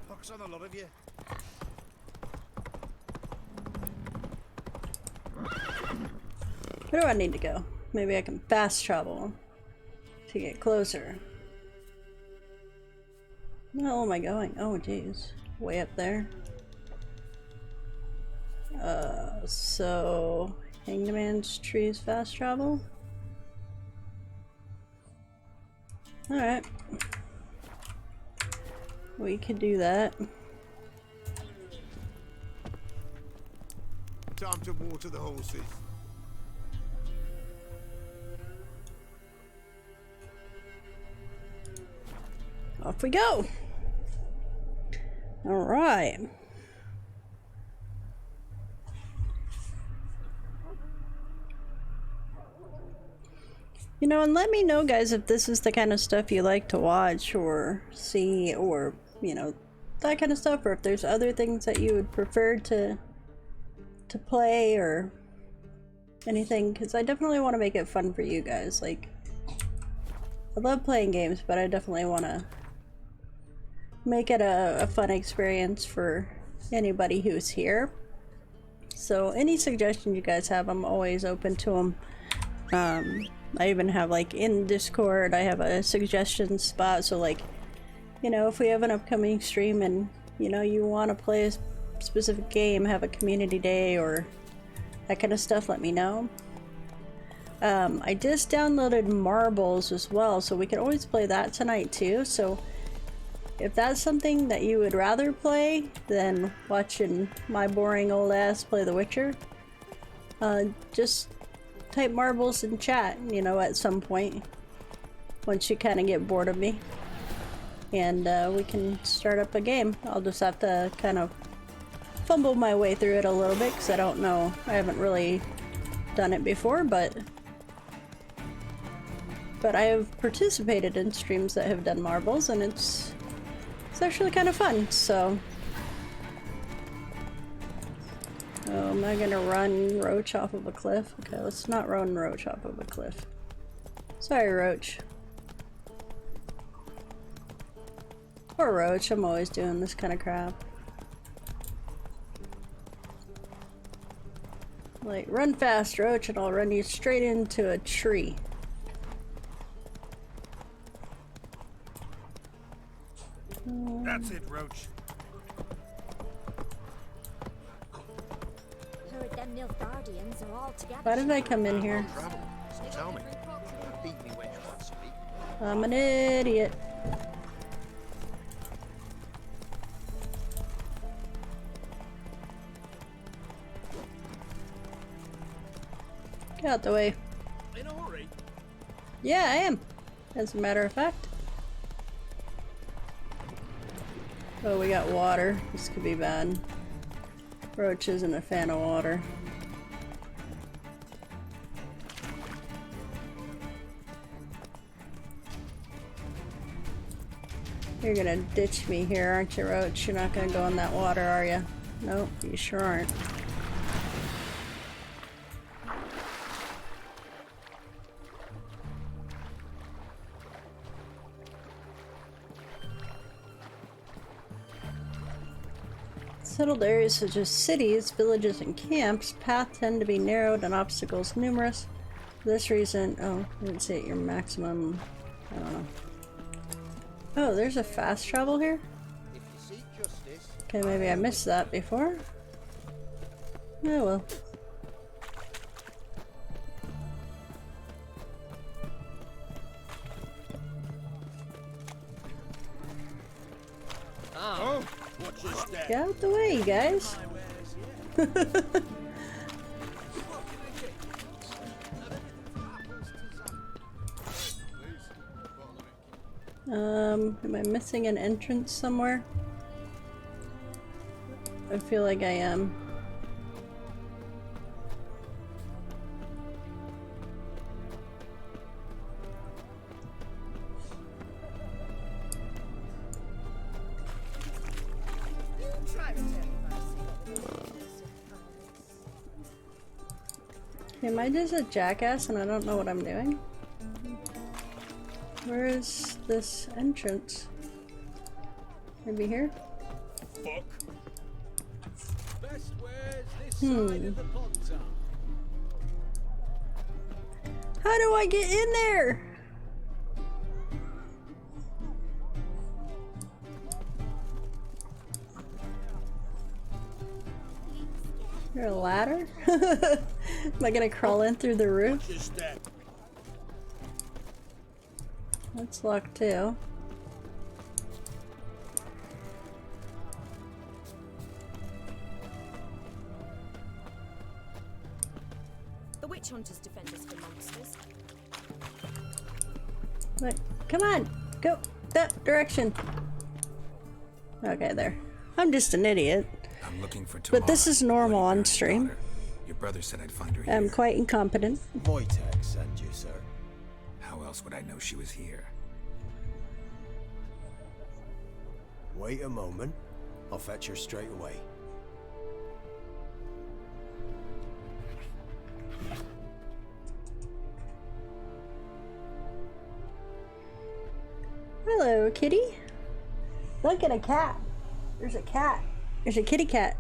Pox on a lot of you. Where do I need to go? Maybe I can fast travel to get closer. Where am I going? Oh, geez. Way up there. So... Hanged Man's Trees fast travel? Alright. We could do that. Time to water the horses. Off we go! Alright. You know, and let me know, guys, if this is the kind of stuff you like to watch or see, or, you know, that kind of stuff, or if there's other things that you would prefer to play or anything, because I definitely want to make it fun for you guys. Like, I love playing games, but I definitely want to make it a fun experience for anybody who's here. So any suggestions you guys have, I'm always open to them. I even have, like, in Discord, I have a suggestion spot, so, like, you know, if we have an upcoming stream and, you know, you want to play a specific game, have a community day or that kind of stuff, let me know. I just downloaded Marbles as well, so we can always play that tonight too. So if that's something that you would rather play than watching my boring old ass play The Witcher, just type Marbles in chat, you know, at some point once you kind of get bored of me, and we can start up a game. I'll just have to kind of fumble my way through it a little bit because I don't know, I haven't really done it before, but I have participated in streams that have done Marbles, and it's actually kind of fun. So oh, am I gonna run Roach off of a cliff? Okay, let's not run Roach off of a cliff. Sorry, Roach. Poor Roach, I'm always doing this kind of crap. Like, run fast, Roach, and I'll run you straight into a tree. That's it, Roach. Heard them Nilfgaardians are all together. Why did I come in here? Tell me. Beat me when you want to speak. I'm an idiot. Get out the way. In a hurry? Yeah, I am. As a matter of fact. Oh, we got water. This could be bad. Roach isn't a fan of water. You're gonna ditch me here, aren't you, Roach? You're not gonna go in that water, are you? Nope, you sure aren't. Settled areas such as cities, villages, and camps, paths tend to be narrowed and obstacles numerous. For this reason, oh, I didn't say your maximum, I don't know. Oh, there's a fast travel here? If you seek justice, okay, maybe I missed that before. Oh well. Oh, watch your step. Get out the way, you guys. Am I missing an entrance somewhere? I feel like I am. Am I just a jackass and I don't know what I'm doing? Where is this entrance? Maybe here? Fuck. Best where's this side of the ponds are. How do I get in there? Is there a ladder? Am I gonna crawl in through the roof? That's locked too. The witch hunters defend us from monsters. Wait, come on, go that direction. Okay, there. I'm just an idiot. I'm looking for Tamara, but this is normal on stream. Your brother said I'd find her here. I'm quite incompetent. Wojtek sent you, sir. How else would I know she was here? Wait a moment. I'll fetch her straight away. Hello, kitty. Look at a cat. There's a cat. There's a kitty cat.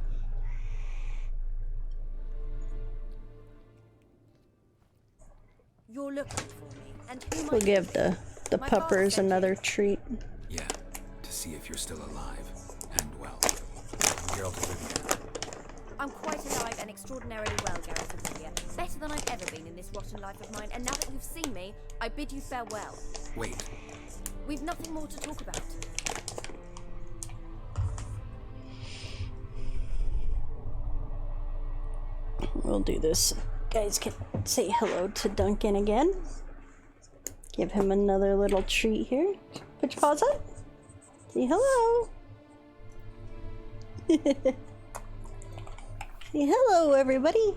You're looking for me, and who We'll give the puppers another treat. Yeah, to see if you're still alive and well. Geralt of Rivia. I'm quite alive and extraordinarily well, Gareth of Rivia. Better than I've ever been in this rotten life of mine, and now that you've seen me, I bid you farewell. Wait. We've nothing more to talk about. We'll do this. Guys can say hello to Duncan again. Give him another little treat here. Put your paws up. Say hello. Say hello, everybody.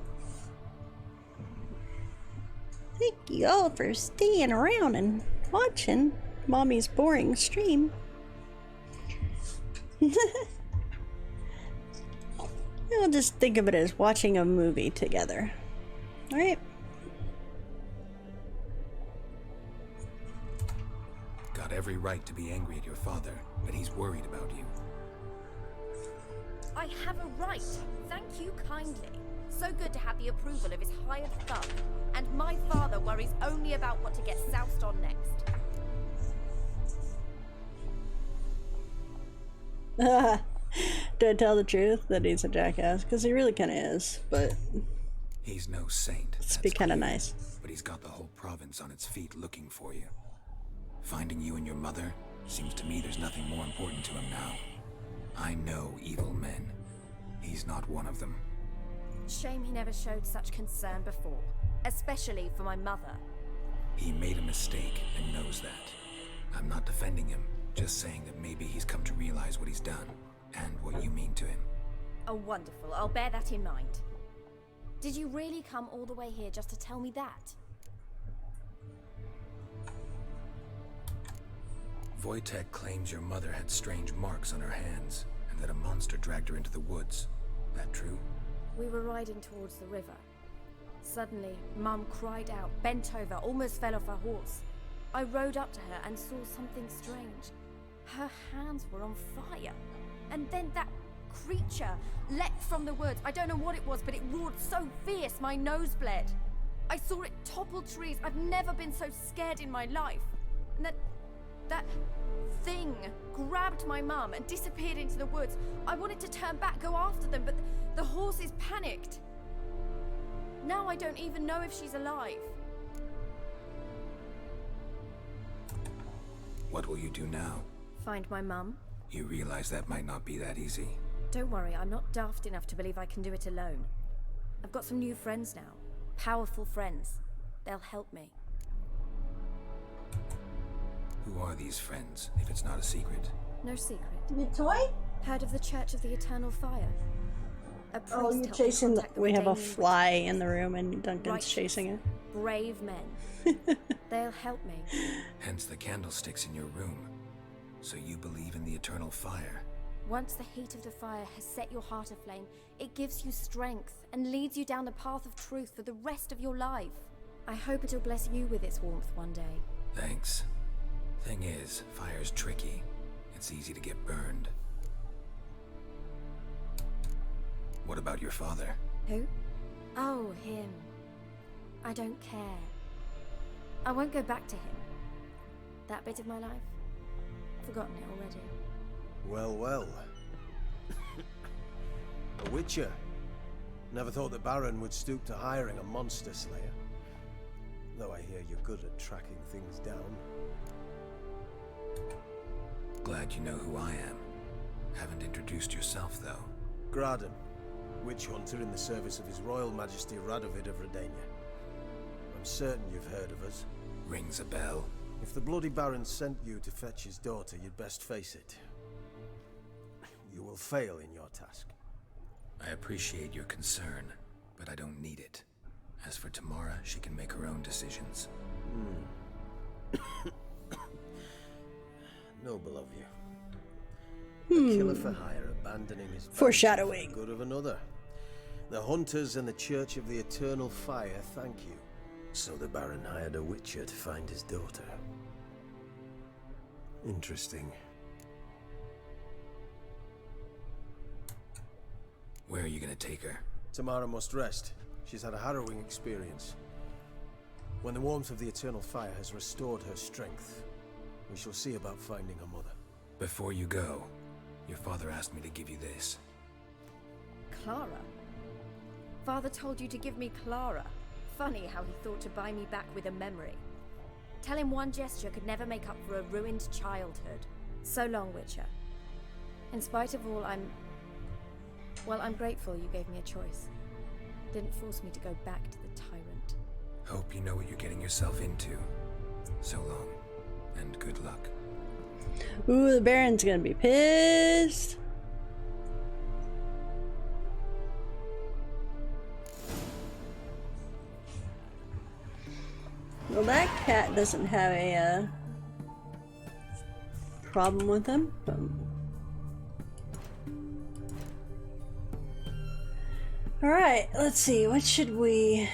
Thank you all for staying around and watching Mommy's boring stream. I'll just think of it as watching a movie together. Alright? Got every right to be angry at your father, but he's worried about you. I have a right. Thank you kindly. So good to have the approval of his hired thug. And my father worries only about what to get soused on next. Do I tell the truth that he's a jackass? Because he really kind of is, but... He's no saint. Let's be kind of nice. But he's got the whole province on its feet looking for you. Finding you and your mother, seems to me there's nothing more important to him now. I know evil men. He's not one of them. Shame he never showed such concern before. Especially for my mother. He made a mistake and knows that. I'm not defending him, just saying that maybe he's come to realize what he's done, and what you mean to him. Oh, wonderful. I'll bear that in mind. Did you really come all the way here just to tell me that? Wojtek claims your mother had strange marks on her hands, and that a monster dragged her into the woods. That true? We were riding towards the river. Suddenly, Mum cried out, bent over, almost fell off her horse. I rode up to her and saw something strange. Her hands were on fire. And then that creature leapt from the woods. I don't know what it was, but it roared so fierce my nose bled. I saw it topple trees. I've never been so scared in my life. And that thing grabbed my mum and disappeared into the woods. I wanted to turn back, go after them, but the horses panicked. Now I don't even know if she's alive. What will you do now? Find my mum. You realize that might not be that easy. Don't worry, I'm not daft enough to believe I can do it alone. I've got some new friends now. Powerful friends. They'll help me. Who are these friends, if it's not a secret? No secret. Your toy? Heard of the Church of the Eternal Fire? A priest Oh, you're helped me chasing the, contact the we have a Redanian fly in the room and Duncan's Righteous, chasing it. brave men. They'll help me. Hence the candlesticks in your room. So you believe in the eternal fire? Once the heat of the fire has set your heart aflame, it gives you strength and leads you down the path of truth for the rest of your life. I hope it'll bless you with its warmth one day. Thanks. Thing is, fire's tricky. It's easy to get burned. What about your father? Who? Oh, him. I don't care. I won't go back to him. That bit of my life? Forgotten it already. Well, well. A witcher. Never thought the Baron would stoop to hiring a monster slayer. Though I hear you're good at tracking things down. Glad you know who I am. Haven't introduced yourself, though. Graden, witch hunter in the service of His Royal Majesty Radovid of Redania. I'm certain you've heard of us. Rings a bell. If the Bloody Baron sent you to fetch his daughter, you'd best face it. You will fail in your task. I appreciate your concern, but I don't need it. As for Tamara, she can make her own decisions. Noble of you. A killer for hire abandoning his Foreshadowing. for the good of another. The hunters and the Church of the Eternal Fire thank you. So the Baron hired a witcher to find his daughter. Interesting. Where are you gonna take her? Tamara must rest. She's had a harrowing experience. When the warmth of the Eternal Fire has restored her strength, we shall see about finding her mother. Before you go, your father asked me to give you this. Clara? Father told you to give me Clara. Funny how he thought to buy me back with a memory. Tell him one gesture could never make up for a ruined childhood. So long, Witcher. In spite of all, I'm grateful you gave me a choice. Didn't force me to go back to the tyrant. Hope you know what you're getting yourself into. So long, and good luck. Ooh, the Baron's gonna be pissed. Well, that cat doesn't have a problem with him. Alright, let's see, what should we...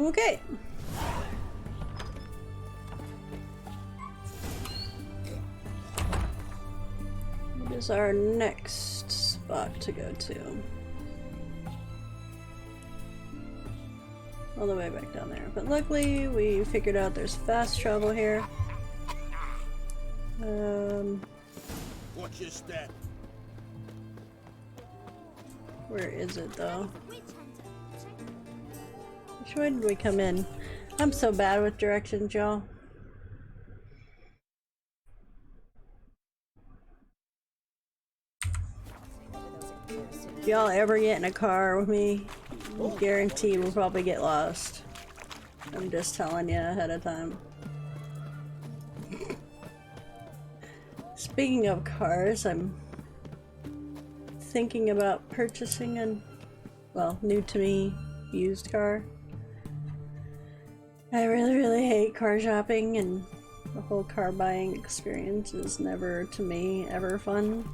Okay. What is our next spot to go to? All the way back down there. But luckily, we figured out there's fast travel here. Watch your step. Where is it though? Which way did we come in? I'm so bad with directions, y'all. If y'all ever get in a car with me, guarantee we'll probably get lost. I'm just telling you ahead of time. Speaking of cars, I'm thinking about purchasing an, well, new to me, used car. I really hate car shopping, and the whole car buying experience is never, to me, ever fun.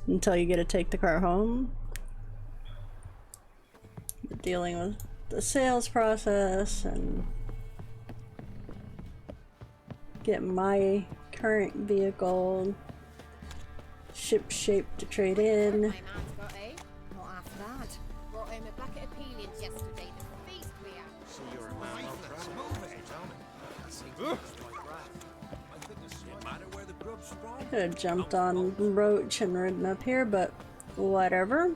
Until you get to take the car home. Dealing with the sales process and get my current vehicle ship shape to trade in. Not after that. Brought home a bucket of peelings yesterday. The feast we had. So you're a man of craft. Could have jumped on Roach and ridden up here, but whatever.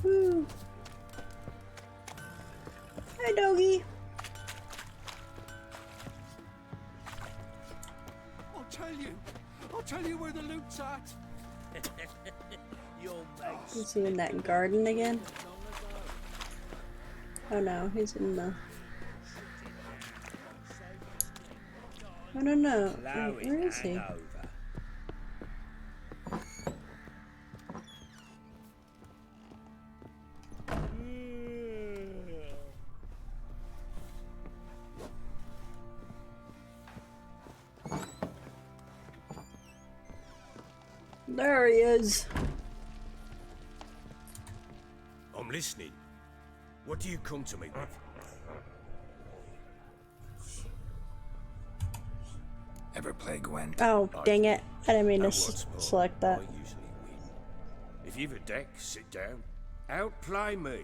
Woo. Hi, doggy. I'll tell you where the loot's at. Is he in that garden again? Oh no, he's in the... I don't know. Where is he? There he is. I'm listening. What do you come to me with? Ever play Gwent? Oh, dang it. I didn't mean to select that. If you've a deck, sit down. Outplay me,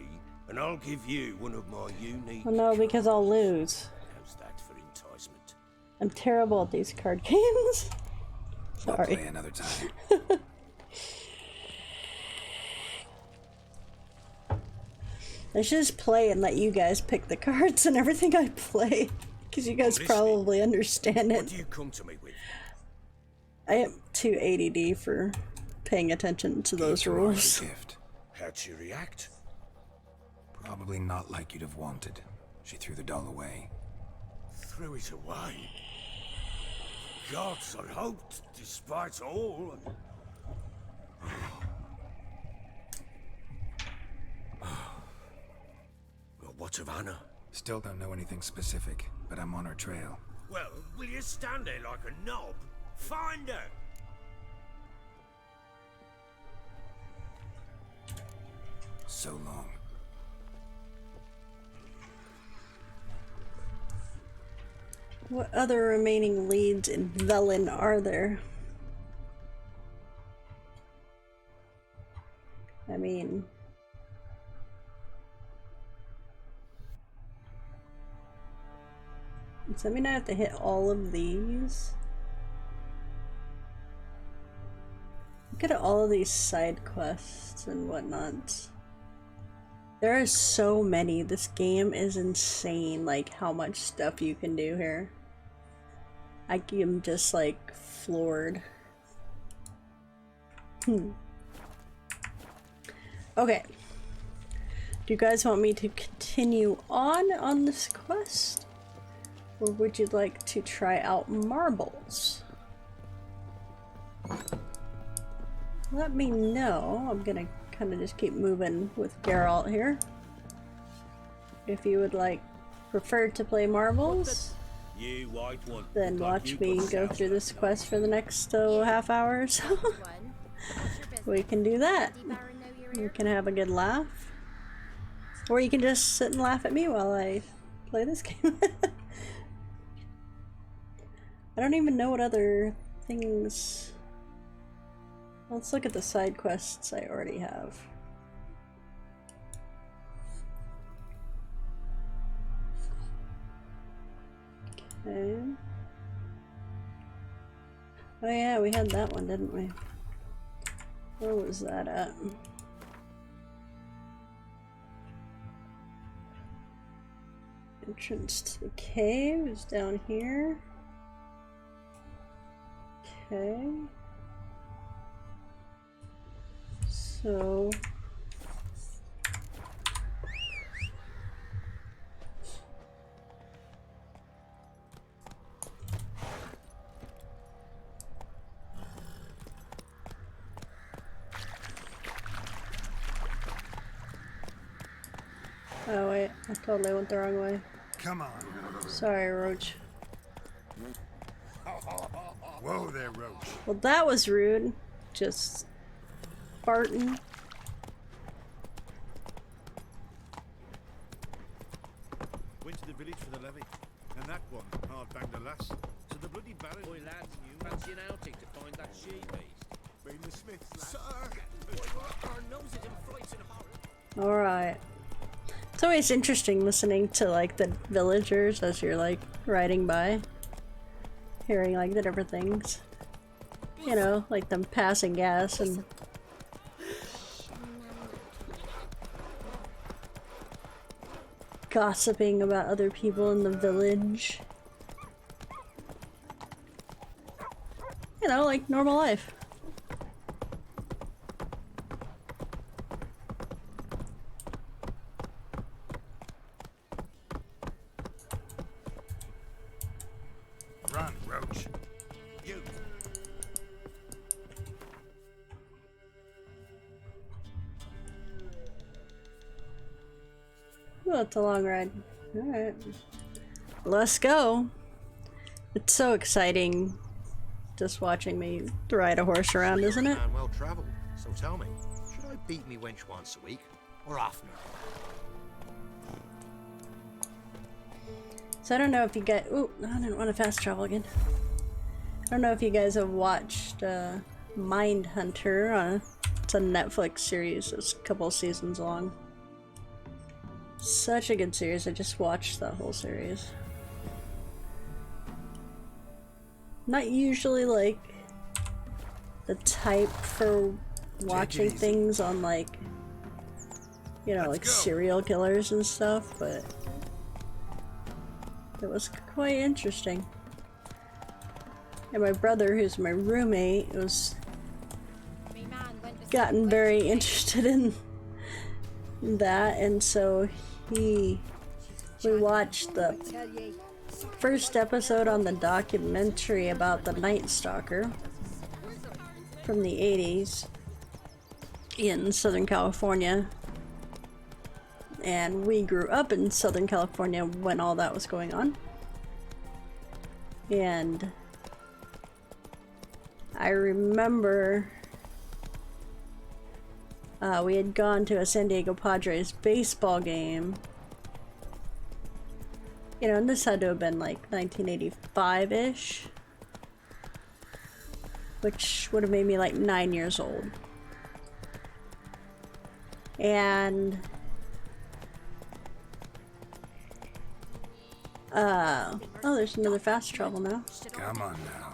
and I'll give you one of my unique... Well, no, because I'll lose. How's that for enticement? I'm terrible at these card games. We'll Sorry. play another time. I should just play and let you guys pick the cards and everything I play. Because you guys probably understand it. What do you come to me with? I am too ADD for paying attention to those rules. Gift. How'd she react? Probably not like you'd have wanted. She threw the doll away. Threw it away? Gods, I hoped, despite all... Well, what of Anna? Still don't know anything specific, but I'm on her trail. Well, will you stand there like a knob? Find her! So long. What other remaining leads in Velen are there? I mean... Does that mean I have to hit all of these? Look at all of these side quests and whatnot. There are so many. This game is insane, like how much stuff you can do here. I am just like floored. Okay. Do you guys want me to continue on this quest? Or would you like to try out marbles? Let me know. I'm gonna kind of just keep moving with Geralt here. If you would prefer to play marbles, You white one. then watch me go through this quest for the next half hour or so. We can do that. We can have a good laugh. Or you can just sit and laugh at me while I play this game. I don't even know what other things... Let's look at the side quests I already have. Okay. Oh yeah, we had that one, didn't we? Where was that at? Entrance to the cave is down here. Okay. So... Oh wait, I totally went the wrong way. Come on. Sorry, Roach. Whoa there, Roach. Well, that was rude. Just farting. Went to the village for the levy, and that one hard banged the lass. So the bloody baron. Boy, lads, you fancy an outing to find that she-beast? Been the Smiths, Sir, our noses in frights and horror. Alright. It's always interesting listening to like the villagers as you're like riding by. Hearing like the different things. You know, like them passing gas and gossiping about other people in the village. You know, like normal life. Run, Roach. You. Well, it's a long ride. Alright. Let's go. It's so exciting just watching me ride a horse around, isn't it? Man well travelled. So tell me, should I beat me wench once a week or oftener? So I don't know if you guys— ooh, I didn't want to fast travel again. I don't know if you guys have watched Mindhunter. It's a Netflix series. It's a couple seasons long. Such a good series. I just watched that whole series. Not usually like the type for watching things on like, you know, like serial killers and stuff, but it was quite interesting. And my brother, who's my roommate, was gotten very interested in that, and so we watched the first episode on the documentary about the Night Stalker from the 80s in Southern California. And we grew up in Southern California when all that was going on. And I remember we had gone to a San Diego Padres baseball game. You know, and this had to have been like 1985-ish. Which would have made me like 9 years old. And oh, there's another fast travel now. Come on now.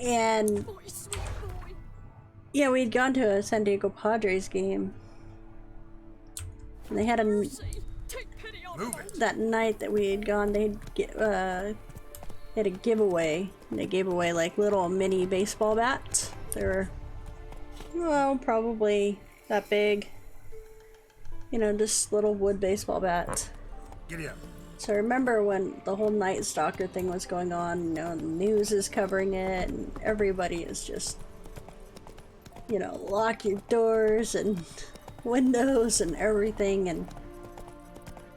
And yeah, we had gone to a San Diego Padres game. And they had a that night that we had gone, they had a giveaway. They gave away like little mini baseball bats. They were, well, probably that big. You know, just little wood baseball bats. Giddy up. So I remember when the whole Night Stalker thing was going on, you know, the news is covering it, and everybody is just, you know, lock your doors and windows and everything. And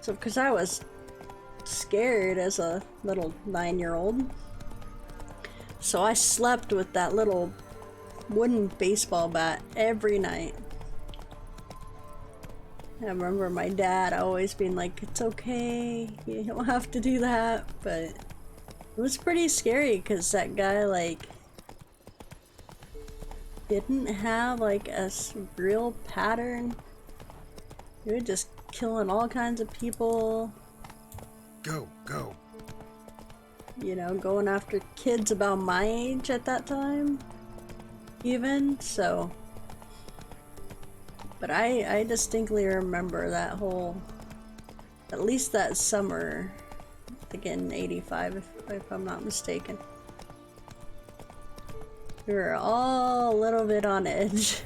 so, because I was scared as a little 9-year-old, so I slept with that little wooden baseball bat every night. I remember my dad always being like, it's okay, you don't have to do that, but it was pretty scary because that guy like didn't have like a real pattern. He was just killing all kinds of people. Go. You know, going after kids about my age at that time, even, so. But I distinctly remember that whole, at least that summer, I think in 85, if I'm not mistaken. We were all a little bit on edge.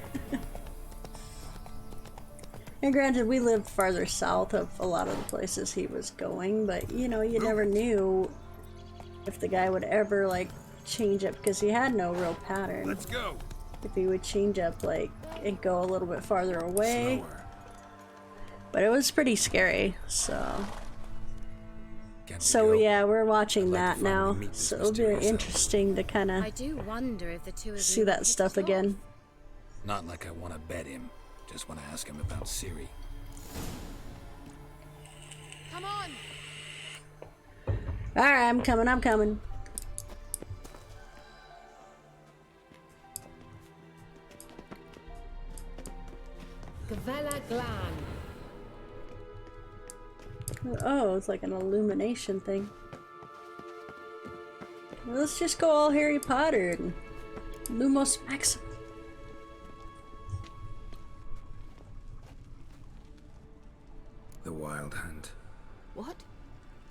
And granted, we lived farther south of a lot of the places he was going, but you know, you never knew if the guy would ever like change up, because he had no real pattern. Let's go. If he would change up like and go a little bit farther away. Slower. But it was pretty scary, so... Can we So go? yeah, we're watching I'd like that to finally now, meet this so it'll be mysterious elf. interesting to kind I of do wonder if the two of see you will that hit stuff it off. again. Not like I want to bet him. Just want to ask him about Ciri. Come on! Alright, I'm coming, I'm coming. Gavella Glan. Oh, it's like an illumination thing. Well, let's just go all Harry Potter and Lumos Maxim. The Wild Hunt. What?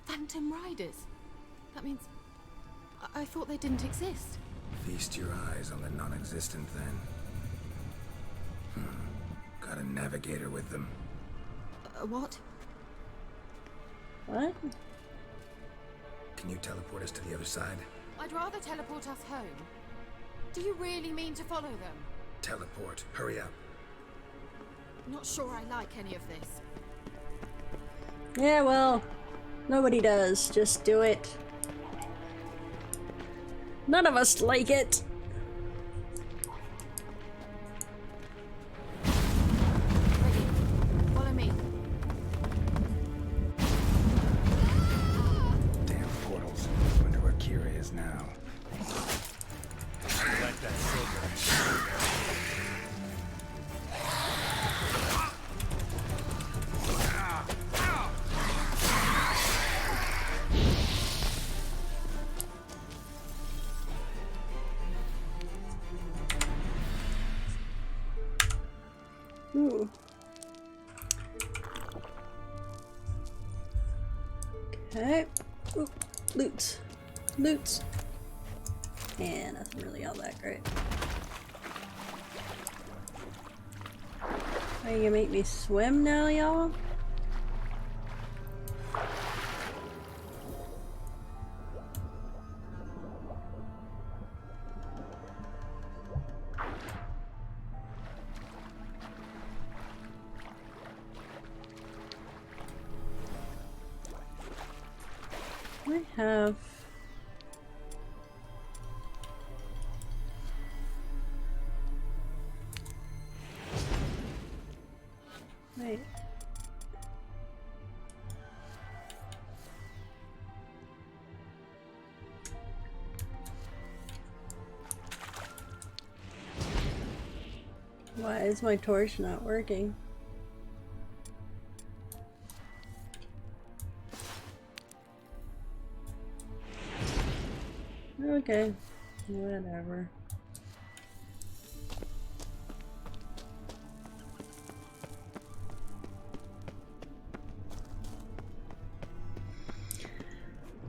Phantom Riders? That means... I thought they didn't exist. Feast your eyes on the non-existent then. Got a navigator with them. What? What? Can you teleport us to the other side? I'd rather teleport us home. Do you really mean to follow them? Teleport. Hurry up. Not sure I like any of this. Yeah, well, nobody does. Just do it. None of us like it. Follow me. Damn portals. Wonder where Kira is now. Like that silver. Ooh. Okay. Ooh. Loot. Loot. Yeah, nothing really all that great. Are you gonna make me swim now, y'all? I have... Wait. Why is my torch not working? Okay, whatever.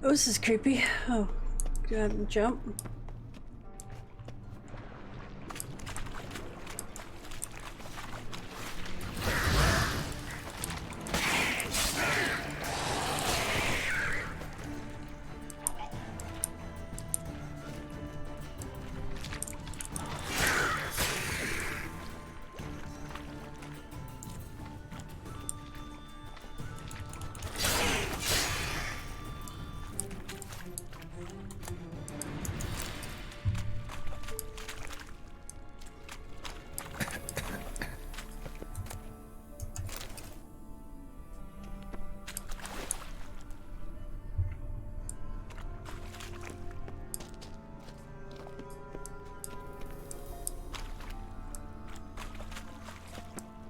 Oh, this is creepy. Oh, go ahead and jump.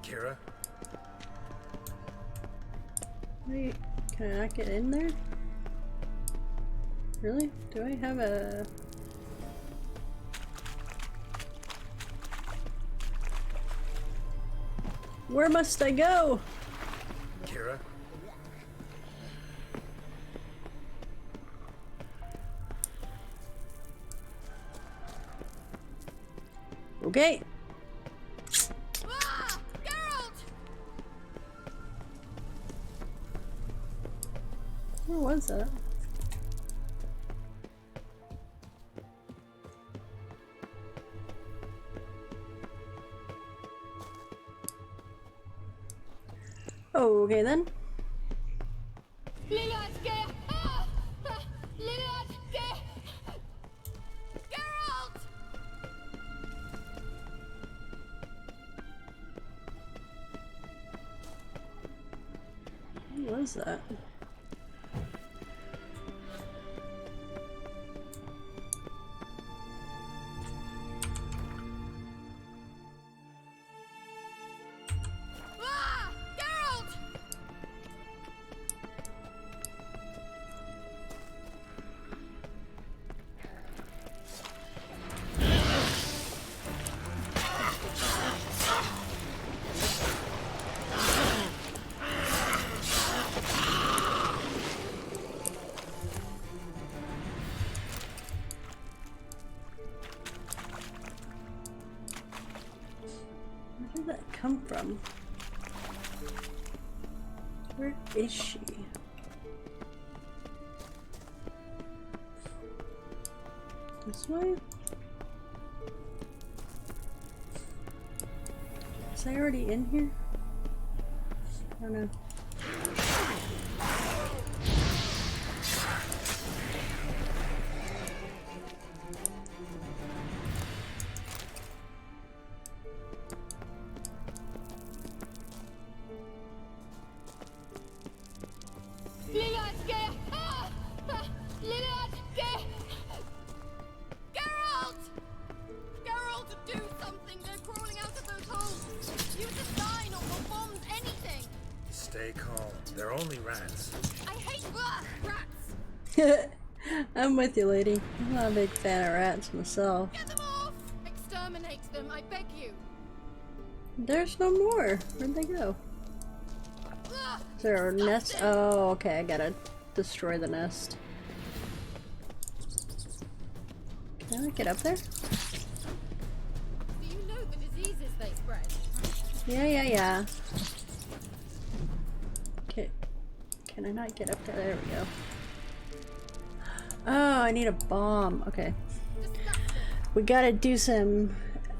Kira? Wait, can I not get in there? Really? Do I have a... Where must I go? Kira? Okay. Ah! Geralt! Where was that? Okay then. What was that? Where did that come from? Where is she? This way? Was I already in here? I don't know. Stay calm. They're only rats. I hate rats! I'm with you, lady. I'm not a big fan of rats myself. Get them off! Exterminate them, I beg you! There's no more. Where'd they go? Is there a nest? Oh, okay. I gotta destroy the nest. Can I get up there? Do you know the diseases they spread? Yeah. Okay. Can I not get up there? There we go. Oh, I need a bomb. Okay. We gotta do some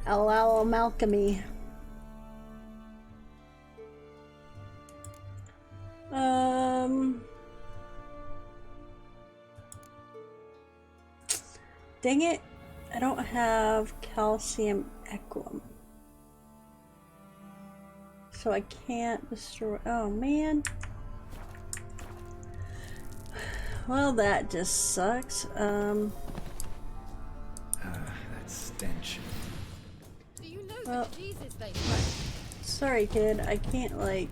alchemy. Dang it. I don't have calcium equum. So I can't destroy. Oh man. Well, that just sucks. That stench. Do you know Well, the diseases they spread? sorry, kid. I can't, like,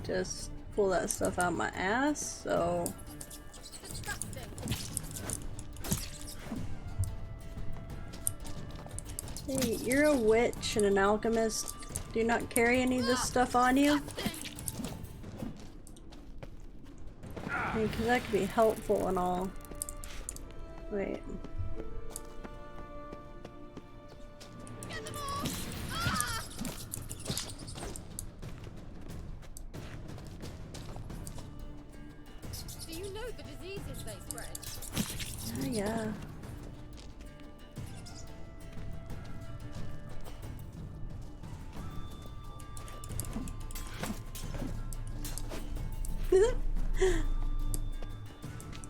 just pull that stuff out my ass, so. Hey, you're a witch and an alchemist. Do you not carry any of this stuff on you? Because that could be helpful and all. Wait. Do you know the diseases they spread? Oh, yeah.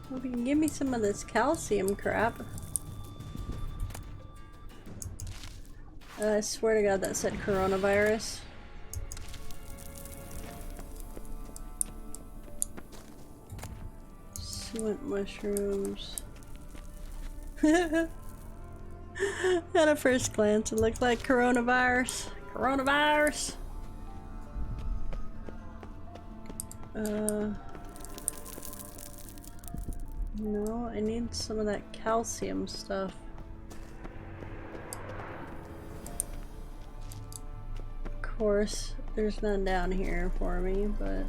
Hope you can give me some of this calcium crap. I swear to God that said coronavirus. Suet mushrooms. At a first glance it looked like coronavirus. Coronavirus! No, I need some of that calcium stuff. Of course, there's none down here for me, but...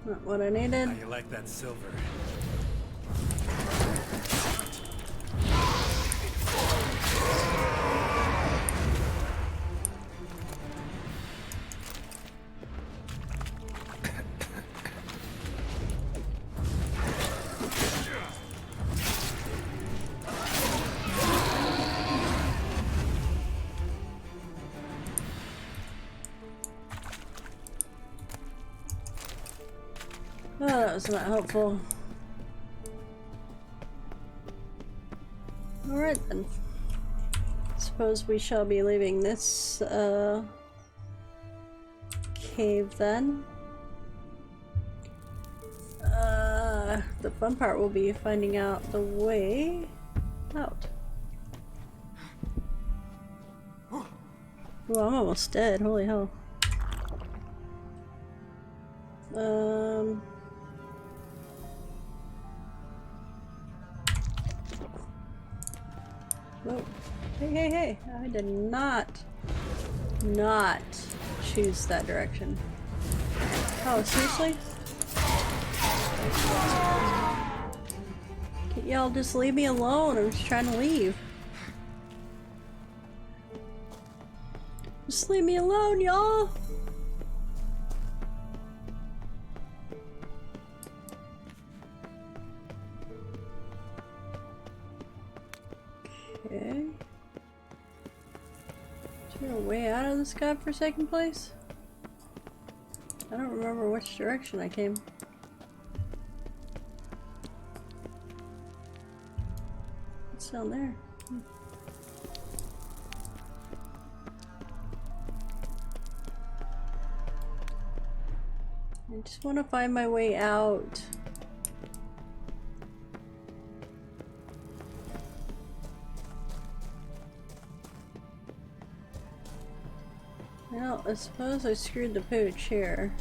Not what I needed. How you like that silver? Oh, that was not helpful. Alright then. Suppose we shall be leaving this cave then. The fun part will be finding out the way out. Well, I'm almost dead, holy hell. Oh, hey, I did not choose that direction. Oh, seriously? Can't y'all just leave me alone? I'm just trying to leave. Just leave me alone, y'all! Okay. Is there a way out of this godforsaken place? I don't remember which direction I came. What's down there? I just want to find my way out. Well, I suppose I screwed the pooch here.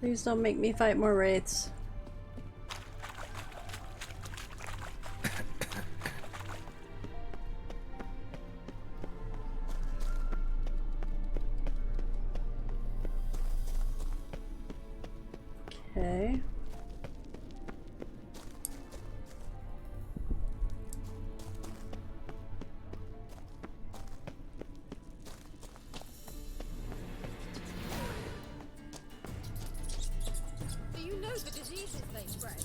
Please don't make me fight more wraiths. Okay. Do you know the diseases they spread?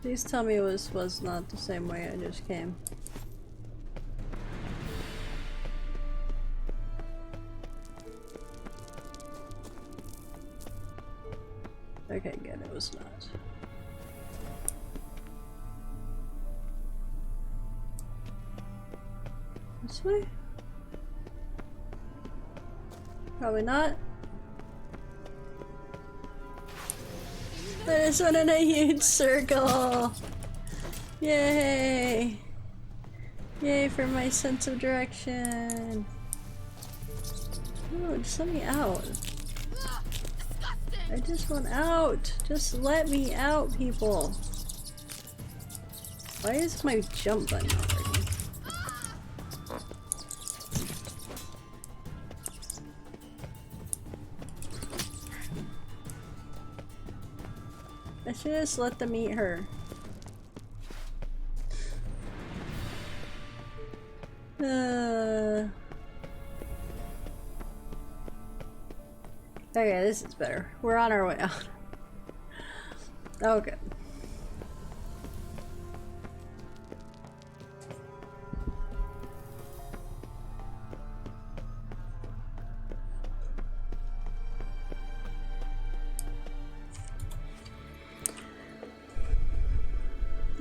Please tell me it was not the same way I just came. Okay, good, it was not. This way? Probably not. I just went in a huge circle! Yay! Yay for my sense of direction! No, just let me out. I just want out! Just let me out, people! Why is my jump button not working? I should just let them eat her. Okay, this is better. We're on our way out. Okay.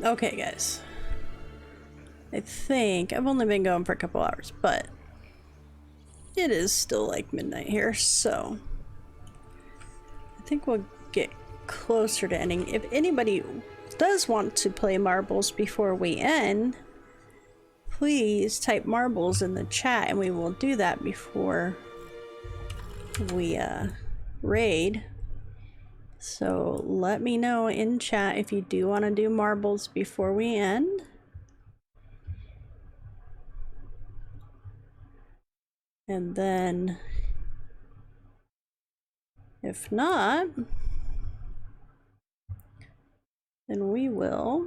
Okay, guys. I think I've only been going for a couple hours, but it is still like midnight here, so I think we'll get closer to ending. If anybody does want to play marbles before we end, please type marbles in the chat and we will do that before we raid. So let me know in chat if you do want to do marbles before we end. And then if not, then we will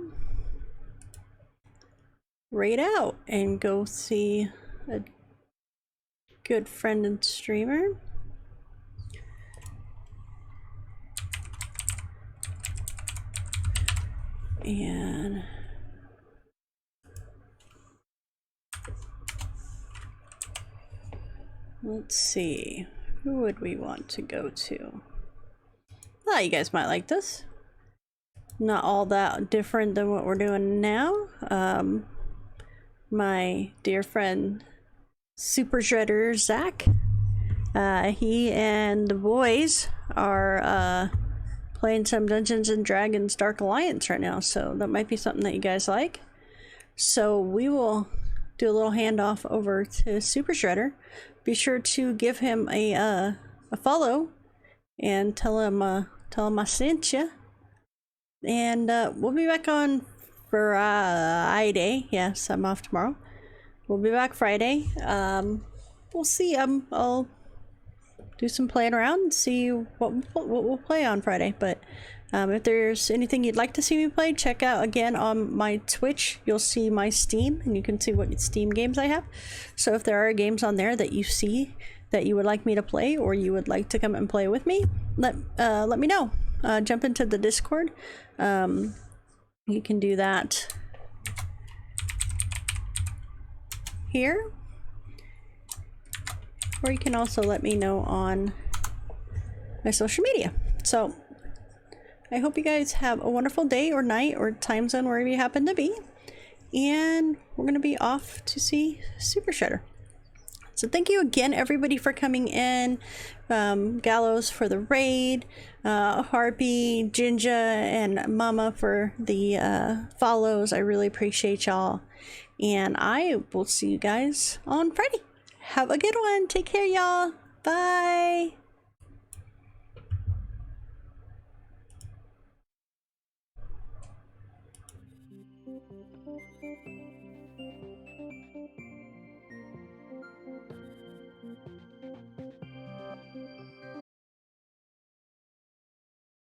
raid out and go see a good friend and streamer. And Let's see. Who would we want to go to? Oh, you guys might like this. Not all that different than what we're doing now. My dear friend Super Shredder Zach. He and the boys are playing some Dungeons and Dragons Dark Alliance right now, so that might be something that you guys like. So we will do a little handoff over to Super Shredder. Be sure to give him a follow and tell him I sent you. And we'll be back on Friday. Yes, I'm off tomorrow. We'll be back Friday. We'll see. I'll do some playing around and see what we'll play on Friday. But if there's anything you'd like to see me play, check out again on my Twitch. You'll see my Steam, and you can see what Steam games I have. So if there are games on there that you see that you would like me to play, or you would like to come and play with me, let me know. Jump into the Discord. You can do that here, or you can also let me know on my social media. So I hope you guys have a wonderful day or night or time zone wherever you happen to be, and we're gonna be off to see Super Shredder. So thank you again, everybody, for coming in. Gallows for the raid, Harpy, Jinja, and Mama for the follows. I really appreciate y'all. And I will see you guys on Friday. Have a good one. Take care, y'all. Bye.